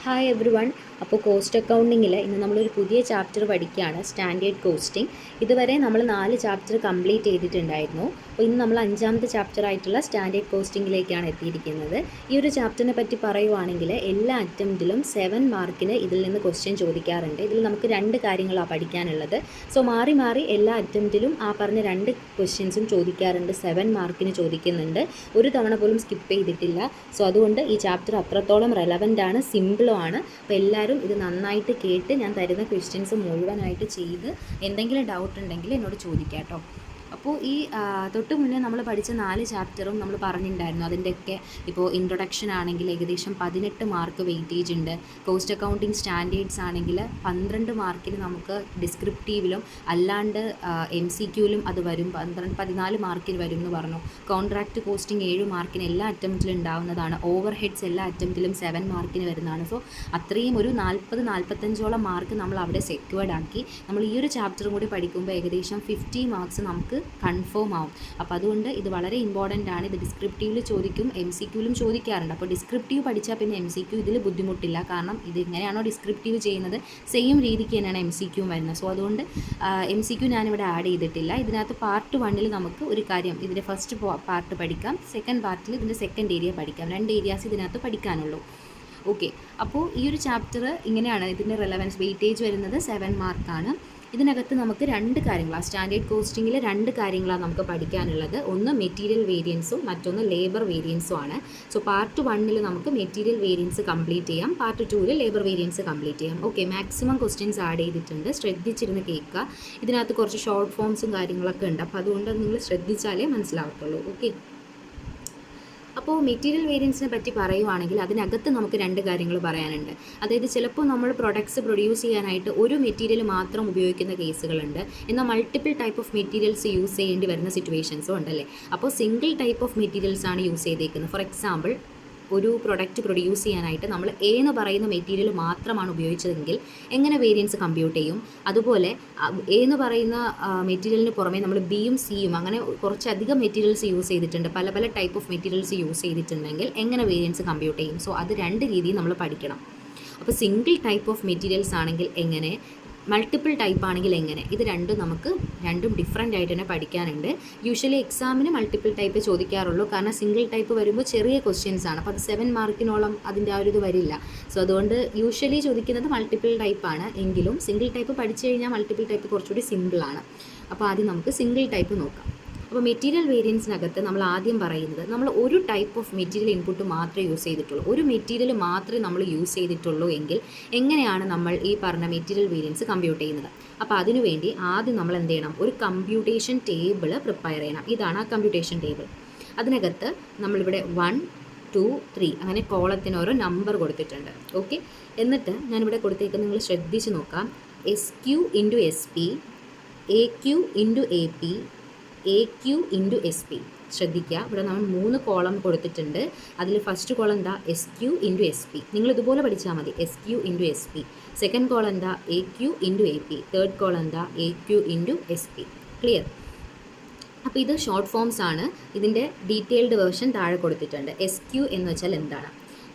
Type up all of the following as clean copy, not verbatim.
Hi every one. അപ്പോൾ cost അക്കൗണ്ടിങ്ങിൽ ഇന്ന് നമ്മളൊരു പുതിയ ചാപ്റ്റർ പഠിക്കുകയാണ്, സ്റ്റാൻഡേർഡ് കോസ്റ്റിംഗ്. ഇതുവരെ നമ്മൾ 4 ചാപ്റ്റർ കംപ്ലീറ്റ് ചെയ്തിട്ടുണ്ടായിരുന്നു. അപ്പോൾ ഇന്ന് നമ്മൾ 5ാമത്തെ ചാപ്റ്റർ ആയിട്ടുള്ള സ്റ്റാൻഡേർഡ് കോസ്റ്റിങ്ങിലേക്കാണ് എത്തിയിരിക്കുന്നത്. ഈ ഒരു ചാപ്റ്ററിനെ പറ്റി പറയുവാണെങ്കിൽ എല്ലാ അറ്റംപ്റ്റിലും 7 മാർക്കിന് ഇതിൽ നിന്ന് ക്വസ്റ്റ്യൻ ചോദിക്കാറുണ്ട്. ഇതിൽ നമുക്ക് 2 കാര്യങ്ങളാണ് പഠിക്കാനുള്ളത്. സോ മാറി മാറി എല്ലാ അറ്റംപ്റ്റിലും ആ പറഞ്ഞ 2 ക്വസ്റ്റ്യൻസും ചോദിക്കാറുണ്ട്. 7 മാർക്കിന് ചോദിക്കുന്നുണ്ട്. ഒരു തവണ പോലും സ്കിപ്പ് ചെയ്തിട്ടില്ല. സോ അതുകൊണ്ട് ഈ ചാപ്റ്റർ അത്രത്തോളം റെലവൻ്റ് ആണ്, സിമ്പിളും ആണ്. അപ്പോൾ എല്ലാവരും ഇത് നന്നായിട്ട് കേട്ട് ഞാൻ തരുന്ന ക്വസ്റ്റ്യൻസ് മുഴുവനായിട്ട് ചെയ്ത് എന്തെങ്കിലും ഡൗട്ട് ഉണ്ടെങ്കിൽ എന്നോട് ചോദിക്കാം കേട്ടോ. അപ്പോൾ ഈ തൊട്ട് മുന്നേ നമ്മൾ പഠിച്ച 4 ചാപ്റ്ററും നമ്മൾ പറഞ്ഞിട്ടുണ്ടായിരുന്നു. അതിൻ്റെയൊക്കെ ഇപ്പോൾ ഇൻട്രൊഡക്ഷൻ ആണെങ്കിൽ ഏകദേശം 18 മാർക്ക് വെയിറ്റേജ് ഉണ്ട്. കോസ്റ്റ് അക്കൗണ്ടിങ് സ്റ്റാൻഡേർഡ്സ് ആണെങ്കിൽ 12 മാർക്കിന് നമുക്ക് ഡിസ്ക്രിപ്റ്റീവിലും അല്ലാണ്ട് MCQയിലും അത് വരും. 14 മാർക്കിന് വരും എന്ന് പറഞ്ഞു. കോൺട്രാക്റ്റ് കോസ്റ്റിംഗ് 7 മാർക്കിന് എല്ലാ അറ്റംപ്റ്റിലും ഉണ്ടാവുന്നതാണ്. ഓവർ ഹെഡ്സ് എല്ലാ അറ്റംപ്റ്റിലും 7 മാർക്കിന് വരുന്നതാണ്. സോ അത്രയും ഒരു 40-45ഓളം മാർക്ക് നമ്മൾ അവിടെ സെക്യൂർഡ് ആക്കി. നമ്മൾ ഈ ഒരു ചാപ്റ്ററും കൂടി പഠിക്കുമ്പോൾ ഏകദേശം 50 മാർക്സ് നമുക്ക് കൺഫേം ആവും. അപ്പോൾ അതുകൊണ്ട് ഇത് വളരെ ഇമ്പോർട്ടൻ്റ് ആണ്. ഇത് ഡിസ്ക്രിപ്റ്റീവിൽ ചോദിക്കും, MCQയിലും ചോദിക്കാറുണ്ട്. അപ്പോൾ ഡിസ്ക്രിപ്റ്റീവ് പഠിച്ചാൽ പിന്നെ MCQ ഇതിൽ ബുദ്ധിമുട്ടില്ല. കാരണം ഇത് എങ്ങനെയാണോ ഡിസ്ക്രിപ്റ്റീവ് ചെയ്യുന്നത് സെയിം രീതിക്ക് തന്നെയാണ് MCQയും വരുന്നത്. സോ അതുകൊണ്ട് MCQ ഞാനിവിടെ ആഡ് ചെയ്തിട്ടില്ല. ഇതിനകത്ത് പാർട്ട് 1ൽ നമുക്ക് ഒരു കാര്യം, ഇതിൻ്റെ ഫസ്റ്റ് പാർട്ട് പഠിക്കാം, സെക്കൻഡ് പാർട്ടിൽ ഇതിൻ്റെ സെക്കൻഡ് ഏരിയ പഠിക്കാം. 2 ഏരിയാസ് ഇതിനകത്ത് പഠിക്കാനുള്ളൂ. ഓക്കെ, അപ്പോൾ ഈ ഒരു ചാപ്റ്റർ ഇങ്ങനെയാണ്. ഇതിൻ്റെ റെലവൻസ് വെയിറ്റേജ് വരുന്നത് 7 മാർക്കാണ്. ഇതിനകത്ത് നമുക്ക് 2 കാര്യങ്ങളാണ്, സ്റ്റാൻഡേർഡ് കോസ്റ്റിങ്ങിൽ 2 കാര്യങ്ങളാണ് നമുക്ക് പഠിക്കാനുള്ളത്. ഒന്ന് മെറ്റീരിയൽ വേരിയൻസും മറ്റൊന്ന് ലേബർ വേരിയൻസും ആണ്. സോ പാർട്ട് 1ൽ നമുക്ക് മെറ്റീരിയൽ വേരിയൻസ് കംപ്ലീറ്റ് ചെയ്യാം, പാർട്ട് 2ൽ ലേബർ വേരിയൻസ് കംപ്ലീറ്റ് ചെയ്യാം. ഓക്കെ, മാക്സിമം ക്വസ്റ്റ്യൻസ് ആഡ് ചെയ്തിട്ടുണ്ട്, ശ്രദ്ധിച്ചിരുന്ന് കേൾക്കുക. ഇതിനകത്ത് കുറച്ച് ഷോർട്ട് ഫോംസും കാര്യങ്ങളൊക്കെ ഉണ്ട്. അപ്പോൾ അതുകൊണ്ട് നിങ്ങൾ ശ്രദ്ധിച്ചാലേ മനസ്സിലാവത്തുള്ളൂ. ഓക്കെ, അപ്പോൾ മെറ്റീരിയൽ വേരിയൻസിനെ പറ്റി പറയുവാണെങ്കിൽ അതിനകത്ത് നമുക്ക് 2 കാര്യങ്ങൾ പറയാനുണ്ട്. അതായത് ചിലപ്പോൾ നമ്മൾ പ്രൊഡക്ട്സ് പ്രൊഡ്യൂസ് ചെയ്യാനായിട്ട് ഒരു മെറ്റീരിയൽ മാത്രം ഉപയോഗിക്കുന്ന കേസുകളുണ്ട്. എന്നാൽ multiple type of materials use ചെയ്യേണ്ടി വരുന്ന സിറ്റുവേഷൻസും ഉണ്ടല്ലേ. അപ്പോൾ സിംഗിൾ ടൈപ്പ് ഓഫ് മെറ്റീരിയൽസ് ആണ് യൂസ് ചെയ്തേക്കുന്നത്. ഫോർ എക്സാമ്പിൾ, ഒരു പ്രൊഡക്റ്റ് പ്രൊഡ്യൂസ് ചെയ്യാനായിട്ട് നമ്മൾ A എന്ന് പറയുന്ന മെറ്റീരിയൽ മാത്രമാണ് ഉപയോഗിച്ചതെങ്കിൽ എങ്ങനെ വേരിയൻസ് കമ്പ്യൂട്ട് ചെയ്യും? അതുപോലെ A എന്ന് പറയുന്ന മെറ്റീരിയലിന് പുറമെ നമ്മൾ Bയും Cയും അങ്ങനെ കുറച്ചധികം മെറ്റീരിയൽസ് യൂസ് ചെയ്തിട്ടുണ്ട്, പല പല ടൈപ്പ് ഓഫ് മെറ്റീരിയൽസ് യൂസ് ചെയ്തിട്ടുണ്ടെങ്കിൽ എങ്ങനെ വേരിയൻസ് കമ്പ്യൂട്ട് ചെയ്യും? സോ അത് 2 രീതിയിൽ നമ്മൾ പഠിക്കണം. അപ്പോൾ സിംഗിൾ ടൈപ്പ് ഓഫ് മെറ്റീരിയൽസ് ആണെങ്കിൽ എങ്ങനെ, മൾട്ടിപ്പിൾ ടൈപ്പ് ആണെങ്കിൽ എങ്ങനെ, ഇത് രണ്ടും ഡിഫറെൻ്റ് ആയിട്ട് തന്നെ പഠിക്കാനുണ്ട്. യൂഷ്വലി എക്സാമിന് മൾട്ടിപ്പിൾ ടൈപ്പ് ചോദിക്കാറുള്ളൂ. കാരണം സിംഗിൾ ടൈപ്പ് വരുമ്പോൾ ചെറിയ ക്വസ്റ്റ്യൻസ് ആണ്. അപ്പോൾ അത് 7 മാർക്കിനോളം അതിൻ്റെ ആ ഒരു ഇത് വരില്ല. സോ അതുകൊണ്ട് യൂഷ്വലി ചോദിക്കുന്നത് മൾട്ടിപ്പിൾ ടൈപ്പാണ്. എങ്കിലും സിംഗിൾ ടൈപ്പ് പഠിച്ചു കഴിഞ്ഞാൽ മൾട്ടിപ്പിൾ ടൈപ്പ് കുറച്ചുകൂടി സിമ്പിളാണ്. അപ്പോൾ ആദ്യം നമുക്ക് സിംഗിൾ ടൈപ്പ് നോക്കാം. അപ്പോൾ മെറ്റീരിയൽ വേരിയൻസിനകത്ത് നമ്മൾ ആദ്യം പറയുന്നത്, നമ്മൾ ഒരു ടൈപ്പ് ഓഫ് മെറ്റീരിയൽ ഇൻപുട്ട് മാത്രമേ യൂസ് ചെയ്തിട്ടുള്ളൂ, ഒരു മെറ്റീരിയൽ മാത്രമേ നമ്മൾ യൂസ് ചെയ്തിട്ടുള്ളൂ എങ്കിൽ എങ്ങനെയാണ് നമ്മൾ ഈ പറഞ്ഞ മെറ്റീരിയൽ വേരിയൻസ് കമ്പ്യൂട്ട് ചെയ്യുന്നത്? അപ്പോൾ അതിനുവേണ്ടി ആദ്യം നമ്മൾ എന്ത് ചെയ്യണം, ഒരു കമ്പ്യൂട്ടേഷൻ ടേബിൾ പ്രിപ്പയർ ചെയ്യണം. ഇതാണ് ആ കമ്പ്യൂട്ടേഷൻ ടേബിൾ. അതിനകത്ത് നമ്മളിവിടെ 1, 2, 3 അങ്ങനെ കോളത്തിന് ഓരോ നമ്പർ കൊടുത്തിട്ടുണ്ട്. ഓക്കെ, എന്നിട്ട് ഞാനിവിടെ കൊടുത്തേക്കുന്നത് നിങ്ങൾ ശ്രദ്ധിച്ച് നോക്കാം. SQ into SP, AQ into AP, AQ into SP. ശ്രദ്ധിക്കുക, ഇവിടെ നമ്മൾ 3 കോളം കൊടുത്തിട്ടുണ്ട്. അതിൽ ഫസ്റ്റ് കോളം എന്താ, SQ ഇൻറ്റു SP. നിങ്ങൾ ഇതുപോലെ പഠിച്ചാൽ മതി, SQ into SP. Second column എന്താ, AQ into AP. Third column എന്താ, AQ ഇൻറ്റു SP. ക്ലിയർ? അപ്പോൾ ഇത് ഷോർട്ട് ഫോംസ് ആണ്. ഇതിൻ്റെ ഡീറ്റെയിൽഡ് വേർഷൻ താഴെ കൊടുത്തിട്ടുണ്ട്. SQ എന്ന് വെച്ചാൽ എന്താണ്?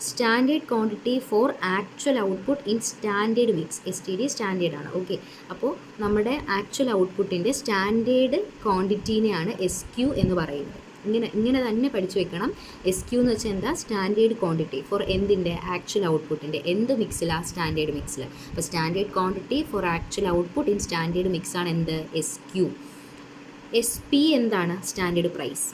Standard quantity for actual output in standard mix. STD standard ആണ്. ഓക്കെ, അപ്പോൾ നമ്മുടെ ആക്ച്വൽ ഔട്ട്പുട്ടിൻ്റെ സ്റ്റാൻഡേർഡ് ക്വാണ്ടിറ്റീനെയാണ് SQ എന്ന് പറയുന്നത്. ഇങ്ങനെ തന്നെ പഠിച്ചു വെക്കണം. SQ എന്ന് വെച്ചാൽ എന്താ, സ്റ്റാൻഡേർഡ് ക്വാണ്ടിറ്റി ഫോർ എന്തിൻ്റെ, ആക്ച്വൽ ഔട്ട്പുട്ടിൻ്റെ. എന്ത് മിക്സിലാണ്? സ്റ്റാൻഡേർഡ് മിക്സിൽ. അപ്പോൾ standard quantity for actual output in standard mix ആണ് എന്ത്, SQ. SP എന്താണ്, സ്റ്റാൻഡേർഡ് പ്രൈസ്.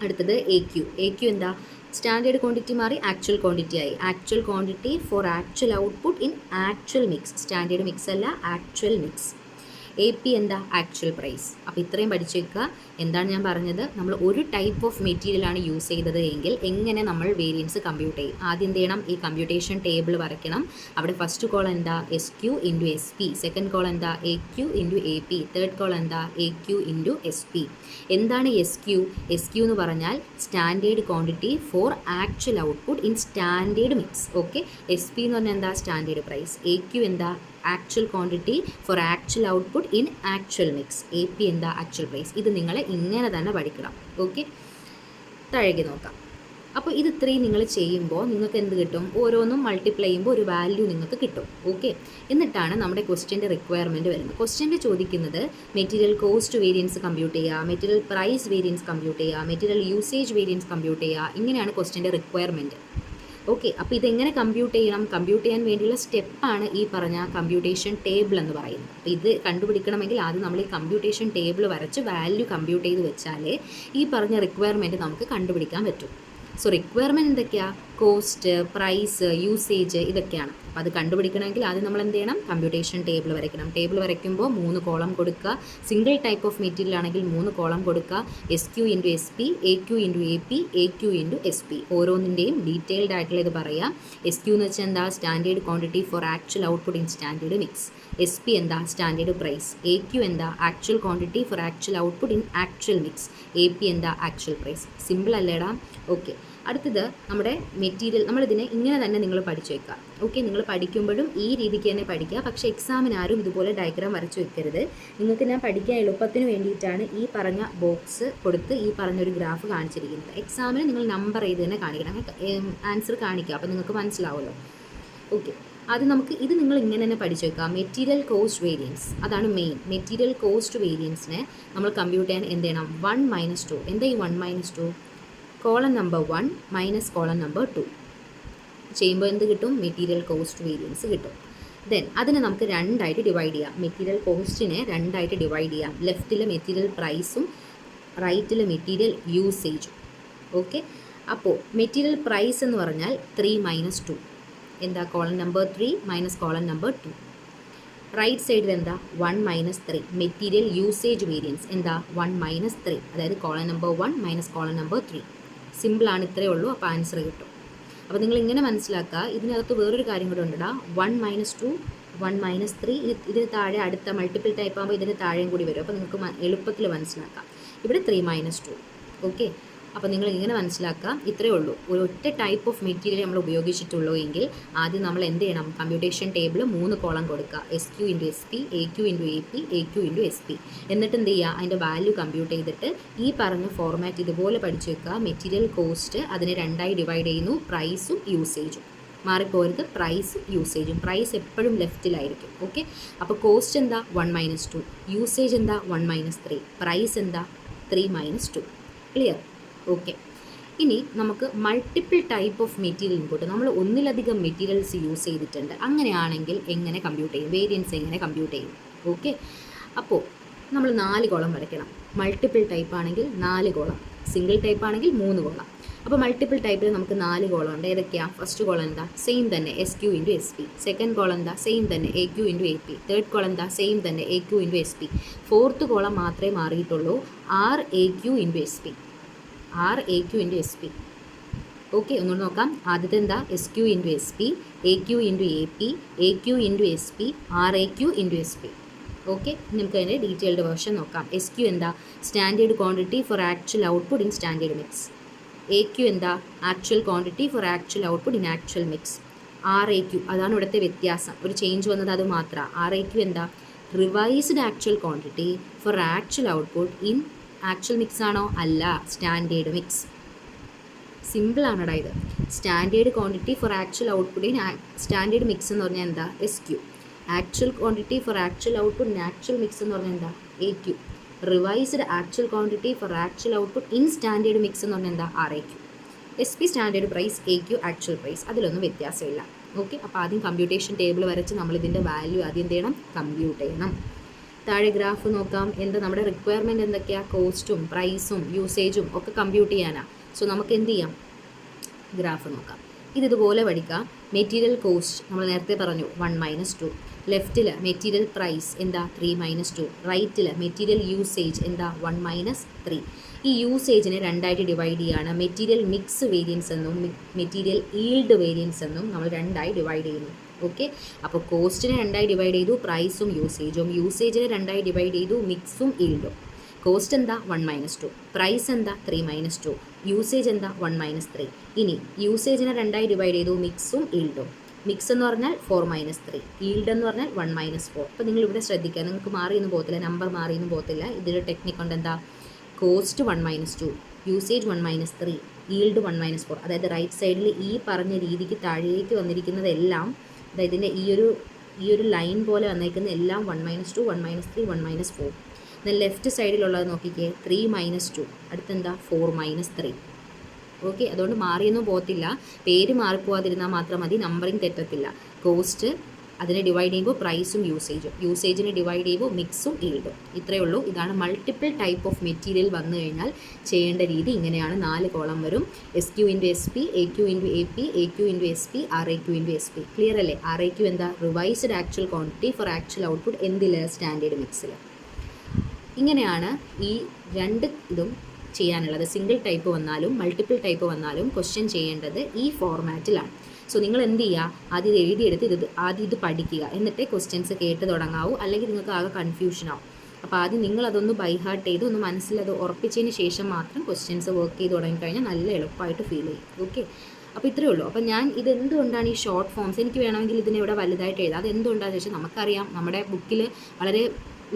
അടുത്തത് AQ എന്താ, സ്റ്റാൻഡേർഡ് ക്വാണ്ടിറ്റി മാറി ആക്ച്വൽ ക്വാണ്ടിറ്റി ആയി. Actual quantity for actual output in actual mix. Standard mix അല്ല, ആക്ച്വൽ മിക്സ്. AP എന്താ, ആക്ച്വൽ പ്രൈസ്. അപ്പോൾ ഇത്രയും പഠിച്ചു വെക്കുക. എന്താണ് ഞാൻ പറഞ്ഞത്, നമ്മൾ ഒരു ടൈപ്പ് ഓഫ് മെറ്റീരിയലാണ് യൂസ് ചെയ്തത് എങ്കിൽ എങ്ങനെ നമ്മൾ വേരിയൻസ് കമ്പ്യൂട്ട് ചെയ്യും? ആദ്യം എന്ത് ചെയ്യണം, ഈ കമ്പ്യൂട്ടേഷൻ ടേബിൾ വരയ്ക്കണം. അവിടെ ഫസ്റ്റ് കോളം എന്താ, SQ into SP. Second column എന്താ, AQ into AP. Third column എന്താ, AQ ഇൻറ്റു SP. എന്താണ് SQ എന്ന് പറഞ്ഞാൽ standard quantity for actual output in standard mix. Okay, SP എന്ന് പറഞ്ഞാൽ എന്താ, സ്റ്റാൻഡേർഡ് പ്രൈസ്. AQ എന്താ, actual quantity for actual output in actual mix. AP എന്താ, actual price. ഇത് നിങ്ങൾ ഇങ്ങനെ തന്നെ പഠിക്കണം. ഓക്കെ, താഴേക്ക് നോക്കാം. അപ്പോൾ ഇത് ഇത്രയും നിങ്ങൾ ചെയ്യുമ്പോൾ നിങ്ങൾക്ക് എന്ത് കിട്ടും? ഓരോന്നും മൾട്ടിപ്ലൈ ചെയ്യുമ്പോൾ ഒരു വാല്യൂ നിങ്ങൾക്ക് കിട്ടും. ഓക്കെ, എന്നിട്ടാണ് നമ്മുടെ ക്വസ്റ്റ്യൻ്റെ റിക്വയർമെൻറ്റ് വരുന്നത്. ക്വസ്റ്റ്യൻ്റെ ചോദിക്കുന്നത് മെറ്റീരിയൽ കോസ്റ്റ് വേരിയൻസ് കമ്പ്യൂട്ട് ചെയ്യുക, മെറ്റീരിയൽ പ്രൈസ് വേരിയൻസ് കമ്പ്യൂട്ട് ചെയ്യുക, മെറ്റീരിയൽ യൂസേജ് വേരിയൻസ് കമ്പ്യൂട്ട് ചെയ്യുക. ഇങ്ങനെയാണ് ക്വസ്റ്റ്യൻ്റെ റിക്വയർമെൻറ്റ്. ഓക്കെ, അപ്പോൾ ഇതെങ്ങനെ കമ്പ്യൂട്ട് ചെയ്യണം? കമ്പ്യൂട്ട് ചെയ്യാൻ വേണ്ടിയുള്ള സ്റ്റെപ്പാണ് ഈ പറഞ്ഞ കമ്പ്യൂട്ടേഷൻ ടേബിൾ എന്ന് പറയുന്നത്. അപ്പോൾ ഇത് കണ്ടുപിടിക്കണമെങ്കിൽ ആദ്യം നമ്മൾ ഈ കമ്പ്യൂട്ടേഷൻ ടേബിൾ വരച്ച് വാല്യൂ കമ്പ്യൂട്ട് ചെയ്ത് വെച്ചാലേ ഈ പറഞ്ഞ റിക്വയർമെൻറ്റ് നമുക്ക് കണ്ടുപിടിക്കാൻ പറ്റും. സോ റിക്വയർമെൻറ്റ് എന്തൊക്കെയാണ്? കോസ്റ്റ്, പ്രൈസ്, യൂസേജ്, ഇതൊക്കെയാണ്. അപ്പോൾ അത് കണ്ടുപിടിക്കണമെങ്കിൽ ആദ്യം നമ്മൾ എന്ത് ചെയ്യണം? കമ്പ്യൂട്ടേഷൻ ടേബിൾ വരയ്ക്കണം. ടേബിൾ വരയ്ക്കുമ്പോൾ 3 കോളം കൊടുക്കുക. സിംഗിൾ ടൈപ്പ് ഓഫ് മെറ്റീരിയൽ ആണെങ്കിൽ 3 കോളം കൊടുക്കുക. SQ into SP, AQ into AP, AQ into SP. ഓരോന്നിൻ്റെയും ഡീറ്റെയിൽഡ് ആയിട്ടുള്ള ഇത് പറയാം. SQ എന്ന് വെച്ചാൽ എന്താ? Standard quantity for actual output in standard mix. SP എന്താ? Standard price. AQ എന്താ? Actual quantity for actual output in actual mix. AP എന്താ? Actual price. സിമ്പിൾ അല്ലേടാ? ഓക്കെ, അടുത്തത് നമ്മുടെ മെറ്റീരിയൽ. നമ്മളിതിനെ ഇങ്ങനെ തന്നെ നിങ്ങൾ പഠിച്ചു വെക്കുക. ഓക്കെ, നിങ്ങൾ പഠിക്കുമ്പോഴും ഈ രീതിക്ക് തന്നെ പഠിക്കുക. പക്ഷേ എക്സാമിന് ആരും ഇതുപോലെ ഡയഗ്രാം വരച്ചു വെക്കരുത്. നിങ്ങൾക്ക് ഞാൻ പഠിക്കാൻ എളുപ്പത്തിന് വേണ്ടിയിട്ടാണ് ഈ പറഞ്ഞ ബോക്സ് കൊടുത്ത് ഈ പറഞ്ഞൊരു ഗ്രാഫ് കാണിച്ചിരിക്കുന്നത്. എക്സാമിന് നിങ്ങൾ നമ്പർ ചെയ്ത് തന്നെ കാണിക്കണം, ആൻസർ കാണിക്കുക. അപ്പോൾ നിങ്ങൾക്ക് മനസ്സിലാവുമല്ലോ. ഓക്കെ, അത് നമുക്ക് ഇത് നിങ്ങൾ ഇങ്ങനെ തന്നെ പഠിച്ചു വെക്കുക. മെറ്റീരിയൽ കോസ്റ്റ് വേരിയൻസ്, അതാണ് മെയിൻ. മെറ്റീരിയൽ കോസ്റ്റ് വേരിയൻസിനെ നമ്മൾ കമ്പ്യൂട്ട് ചെയ്യാൻ എന്ത് ചെയ്യണം? 1 - 2. എന്താ ഈ 1 - 2? Column number 1 minus column number 2 ചെയ്യുമ്പോൾ എന്ത് കിട്ടും? മെറ്റീരിയൽ കോസ്റ്റ് വേരിയൻസ് കിട്ടും. ദെൻ അതിനെ നമുക്ക് രണ്ടായിട്ട് ഡിവൈഡ് ചെയ്യാം. മെറ്റീരിയൽ കോസ്റ്റിനെ രണ്ടായിട്ട് ഡിവൈഡ് ചെയ്യാം. ലെഫ്റ്റിൽ മെറ്റീരിയൽ പ്രൈസും റൈറ്റിൽ മെറ്റീരിയൽ യൂസേജും. ഓക്കെ, അപ്പോൾ മെറ്റീരിയൽ പ്രൈസ് എന്ന് പറഞ്ഞാൽ 3 - 2. എന്താ? Column number 3 minus column number 2. Right സൈഡിൽ എന്താ? 1 - 3. മെറ്റീരിയൽ യൂസേജ് വേരിയൻസ് എന്താ? 1 - 3. അതായത് column number 1 minus column number 3. സിമ്പിളാണ്, ഇത്രയേ ഉള്ളൂ. അപ്പോൾ ആൻസർ കിട്ടും. അപ്പോൾ നിങ്ങൾ ഇങ്ങനെ മനസ്സിലാക്കുക. ഇതിനകത്ത് വേറൊരു കാര്യം കൂടെ ഉണ്ടടാ. 1 - 2, 1 - 3. ഇതിന് താഴെ അടുത്ത മൾട്ടിപ്പിൾ ടൈപ്പ് ആകുമ്പോൾ ഇതിന് താഴെയും കൂടി വരും. അപ്പോൾ നിങ്ങൾക്ക് എളുപ്പത്തിൽ മനസ്സിലാക്കാം. ഇവിടെ 3 - 2. ഓക്കെ, അപ്പോൾ നിങ്ങൾ ഇങ്ങനെ മനസ്സിലാക്കുക. ഇത്രയേ ഉള്ളൂ. ഒരു ഒറ്റ ടൈപ്പ് ഓഫ് മെറ്റീരിയൽ നമ്മൾ ഉപയോഗിച്ചിട്ടുള്ളൂ എങ്കിൽ ആദ്യം നമ്മൾ എന്ത് ചെയ്യണം? കമ്പ്യൂട്ടേഷൻ ടേബിൾ 3 കോളം കൊടുക്കുക. SQ into SP, AQ into AP, AQ into SP. എന്നിട്ട് എന്ത് ചെയ്യുക? അതിൻ്റെ വാല്യൂ കമ്പ്യൂട്ട് ചെയ്തിട്ട് ഈ പറഞ്ഞ ഫോർമാറ്റ് ഇതുപോലെ പഠിച്ചു വെക്കുക. മെറ്റീരിയൽ കോസ്റ്റ് അതിനെ രണ്ടായി ഡിവൈഡ് ചെയ്യുന്നു. പ്രൈസും യൂസേജും മാറിപ്പോരുത്. പ്രൈസും യൂസേജും. പ്രൈസ് എപ്പോഴും ലെഫ്റ്റിലായിരിക്കും. ഓക്കെ, അപ്പോൾ കോസ്റ്റ് എന്താ? 1 - 2. യൂസേജ് എന്താ? 1 - 3. പ്രൈസ് എന്താ? 3 - 2. ക്ലിയർ? ഓക്കെ, ഇനി നമുക്ക് multiple type of material input, നമ്മൾ ഒന്നിലധികം മെറ്റീരിയൽസ് യൂസ് ചെയ്തിട്ടുണ്ട്. അങ്ങനെയാണെങ്കിൽ എങ്ങനെ കമ്പ്യൂട്ട് ചെയ്യും? വേരിയൻസ് എങ്ങനെ കമ്പ്യൂട്ട് ചെയ്യും? ഓക്കെ, അപ്പോൾ നമ്മൾ 4 കോളം വരയ്ക്കണം. മൾട്ടിപ്പിൾ ടൈപ്പ് ആണെങ്കിൽ 4 കോളം, സിംഗിൾ ടൈപ്പ് ആണെങ്കിൽ 3 കോളം. അപ്പോൾ മൾട്ടിപ്പിൾ ടൈപ്പിൽ നമുക്ക് 4 കോളം ഉണ്ട്. ഏതൊക്കെയാണ്? ഫസ്റ്റ് കോളം എന്താ? സെയിം തന്നെ SQ into SP. Second column എന്താ? സെയിം തന്നെ AQ into AP. Third column എന്താ? സെയിം തന്നെ AQ into SP. Fourth column മാത്രമേ മാറിയിട്ടുള്ളൂ. RAQ into SP. RAQ into SP. Okay, ഒന്നുകൂടി നോക്കാം. ആദ്യത്തെ എന്താ? SQ into SP, AQ into AP, AQ into SP, RAQ into SP. Okay, നമുക്ക് അതിൻ്റെ detailed version നോക്കാം. SQ എന്താ? Standard quantity for actual output in standard mix. AQ എന്താ? Actual quantity for actual output in actual mix. RAQ അതാണ് ഇവിടുത്തെ വ്യത്യാസം, ഒരു change വന്നത് അത് മാത്രമാണ്. RAQ എന്താ? Revised actual quantity for actual output in actual mix ആണോ? അല്ല, സ്റ്റാൻഡേർഡ് മിക്സ്. സിമ്പിളാണടാ ഇത്. Standard quantity for actual output in standard mix എന്ന് പറഞ്ഞാൽ എന്താ? SQ. Actual quantity for actual output in actual mix എന്ന് പറഞ്ഞാൽ എന്താ? AQ. Revised actual quantity for actual output in standard mix എന്ന് പറഞ്ഞാൽ എന്താ? RAQ. SP standard price, AQ actual price. അതിലൊന്നും വ്യത്യാസമില്ല. ഓക്കെ, അപ്പോൾ ആദ്യം കമ്പ്യൂട്ടേഷൻ ടേബിൾ വരച്ച് നമ്മളിതിൻ്റെ വാല്യൂ ആദ്യം എന്ത് ചെയ്യണം? കമ്പ്യൂട്ട് ചെയ്യണം. താഴെ ഗ്രാഫ് നോക്കാം. എന്താ നമ്മുടെ റിക്വയർമെൻറ്റ് എന്തൊക്കെയാണ്? കോസ്റ്റും പ്രൈസും യൂസേജും ഒക്കെ കമ്പ്യൂട്ട് ചെയ്യാനാണ്. സോ നമുക്ക് എന്ത് ചെയ്യാം? ഗ്രാഫ് നോക്കാം. ഇതുപോലെ പഠിക്കാം. മെറ്റീരിയൽ കോസ്റ്റ് നമ്മൾ നേരത്തെ പറഞ്ഞു 1 - 2. ലെഫ്റ്റിൽ മെറ്റീരിയൽ പ്രൈസ് എന്താ? 3 - 2. റൈറ്റിൽ മെറ്റീരിയൽ യൂസേജ് എന്താ? 1 - 3. ഈ യൂസേജിനെ രണ്ടായിട്ട് ഡിവൈഡ് ചെയ്യുകയാണ്. മെറ്റീരിയൽ മിക്സ് വേരിയൻസ് എന്നും മെറ്റീരിയൽ ഈൽഡ് വേരിയൻസ് എന്നും നമ്മൾ രണ്ടായി ഡിവൈഡ് ചെയ്യുന്നു. ഓക്കെ, അപ്പോൾ കോസ്റ്റിനെ രണ്ടായി ഡിവൈഡ് ചെയ്തു, പ്രൈസും യൂസേജും. യൂസേജിനെ രണ്ടായി ഡിവൈഡ് ചെയ്തു, മിക്സും ഈൽഡും. കോസ്റ്റ് എന്താ? 1 - 2. പ്രൈസ് എന്താ? 3 - 2. യൂസേജ് എന്താ? 1 - 3. ഇനി യൂസേജിനെ രണ്ടായി ഡിവൈഡ് ചെയ്തു, മിക്സും ഈൽഡും. മിക്സ് എന്ന് പറഞ്ഞാൽ 4 - 3. ഈൽഡ് എന്ന് പറഞ്ഞാൽ 1 - 4. അപ്പോൾ നിങ്ങൾ ഇവിടെ ശ്രദ്ധിക്കുക, നിങ്ങൾക്ക് മാറിയൊന്നും പോകത്തില്ല, നമ്പർ മാറിയൊന്നും പോകത്തില്ല. ഇതിൽ ടെക്നിക് കൊണ്ട് എന്താ? Cost 1 - 2, usage 1 - 3, yield 1 - 4. അതായത് റൈറ്റ് സൈഡിൽ ഈ പറഞ്ഞ രീതിക്ക് താഴേക്ക് വന്നിരിക്കുന്നതെല്ലാം, അതായത് ഇതിൻ്റെ ഈ ഒരു ലൈൻ പോലെ വന്നിരിക്കുന്ന എല്ലാം 1 - 2, 1 - 3, 1 - 4. എന്നാൽ ലെഫ്റ്റ് സൈഡിലുള്ളത് നോക്കിക്കേ, 3 - 2, അടുത്തെന്താ 4 - 3. ഓക്കെ, അതുകൊണ്ട് മാറിയൊന്നും പോകത്തില്ല, പേര് മാറിപ്പോവാതിരുന്നാൽ മാത്രം മതി, നമ്പറിങ് തെറ്റത്തില്ല. കോസ്റ്റ് അതിനെ ഡിവൈഡ് ചെയ്യുമ്പോൾ പ്രൈസും യൂസേജിനെ ഡിവൈഡ് ചെയ്യുമ്പോൾ മിക്സും ഈൽഡും. ഇത്രയേ ഉള്ളൂ. ഇതാണ് മൾട്ടിപ്പിൾ ടൈപ്പ് ഓഫ് മെറ്റീരിയൽ വന്നു കഴിഞ്ഞാൽ ചെയ്യേണ്ട രീതി. ഇങ്ങനെയാണ് 4 കോളം വരും. SQ × SP, AQ × AP, AQ × SP, RAQ × SP. Clear അല്ലേ? RAQ എന്താ? Revised actual quantity for actual output. എന്തിൽ? സ്റ്റാൻഡേർഡ് മിക്സിൽ. ഇങ്ങനെയാണ് ഈ രണ്ട് ഇതും ചെയ്യാനുള്ളത്. സിംഗിൾ ടൈപ്പ് വന്നാലും മൾട്ടിപ്പിൾ ടൈപ്പ് വന്നാലും ക്വസ്റ്റ്യൻ ചെയ്യേണ്ടത് ഈ ഫോർമാറ്റിലാണ്. സോ നിങ്ങൾ എന്ത് ചെയ്യുക, ആദ്യം ഇത് എഴുതിയെടുത്ത് ആദ്യം ഇത് പഠിക്കുക, എന്നിട്ടേ ക്വസ്റ്റ്യൻസ് കേട്ട് തുടങ്ങാവൂ, അല്ലെങ്കിൽ നിങ്ങൾക്ക് ആകെ കൺഫ്യൂഷൻ ആവും. അപ്പോൾ ആദ്യം നിങ്ങളതൊന്ന് ബൈ ഹാർട്ട് ചെയ്ത് ഒന്ന് മനസ്സിലത് ഉറപ്പിച്ചതിന് ശേഷം മാത്രം ക്വസ്റ്റ്യൻസ് വർക്ക് ചെയ്ത് തുടങ്ങിക്കഴിഞ്ഞാൽ നല്ല എളുപ്പമായിട്ട് ഫീൽ ചെയ്യും. ഓക്കെ, അപ്പോൾ ഇത്രയേ ഉള്ളൂ. അപ്പോൾ ഞാൻ ഇതെന്തുകൊണ്ടാണ് ഈ ഷോർട്ട് ഫോംസ്, എനിക്ക് വേണമെങ്കിൽ ഇതിനെ ഇവിടെ വലുതായിട്ട് എഴുതാം. അതെന്തുകൊണ്ടാണെന്ന് വെച്ചാൽ നമുക്കറിയാം നമ്മുടെ ബുക്കിൽ വളരെ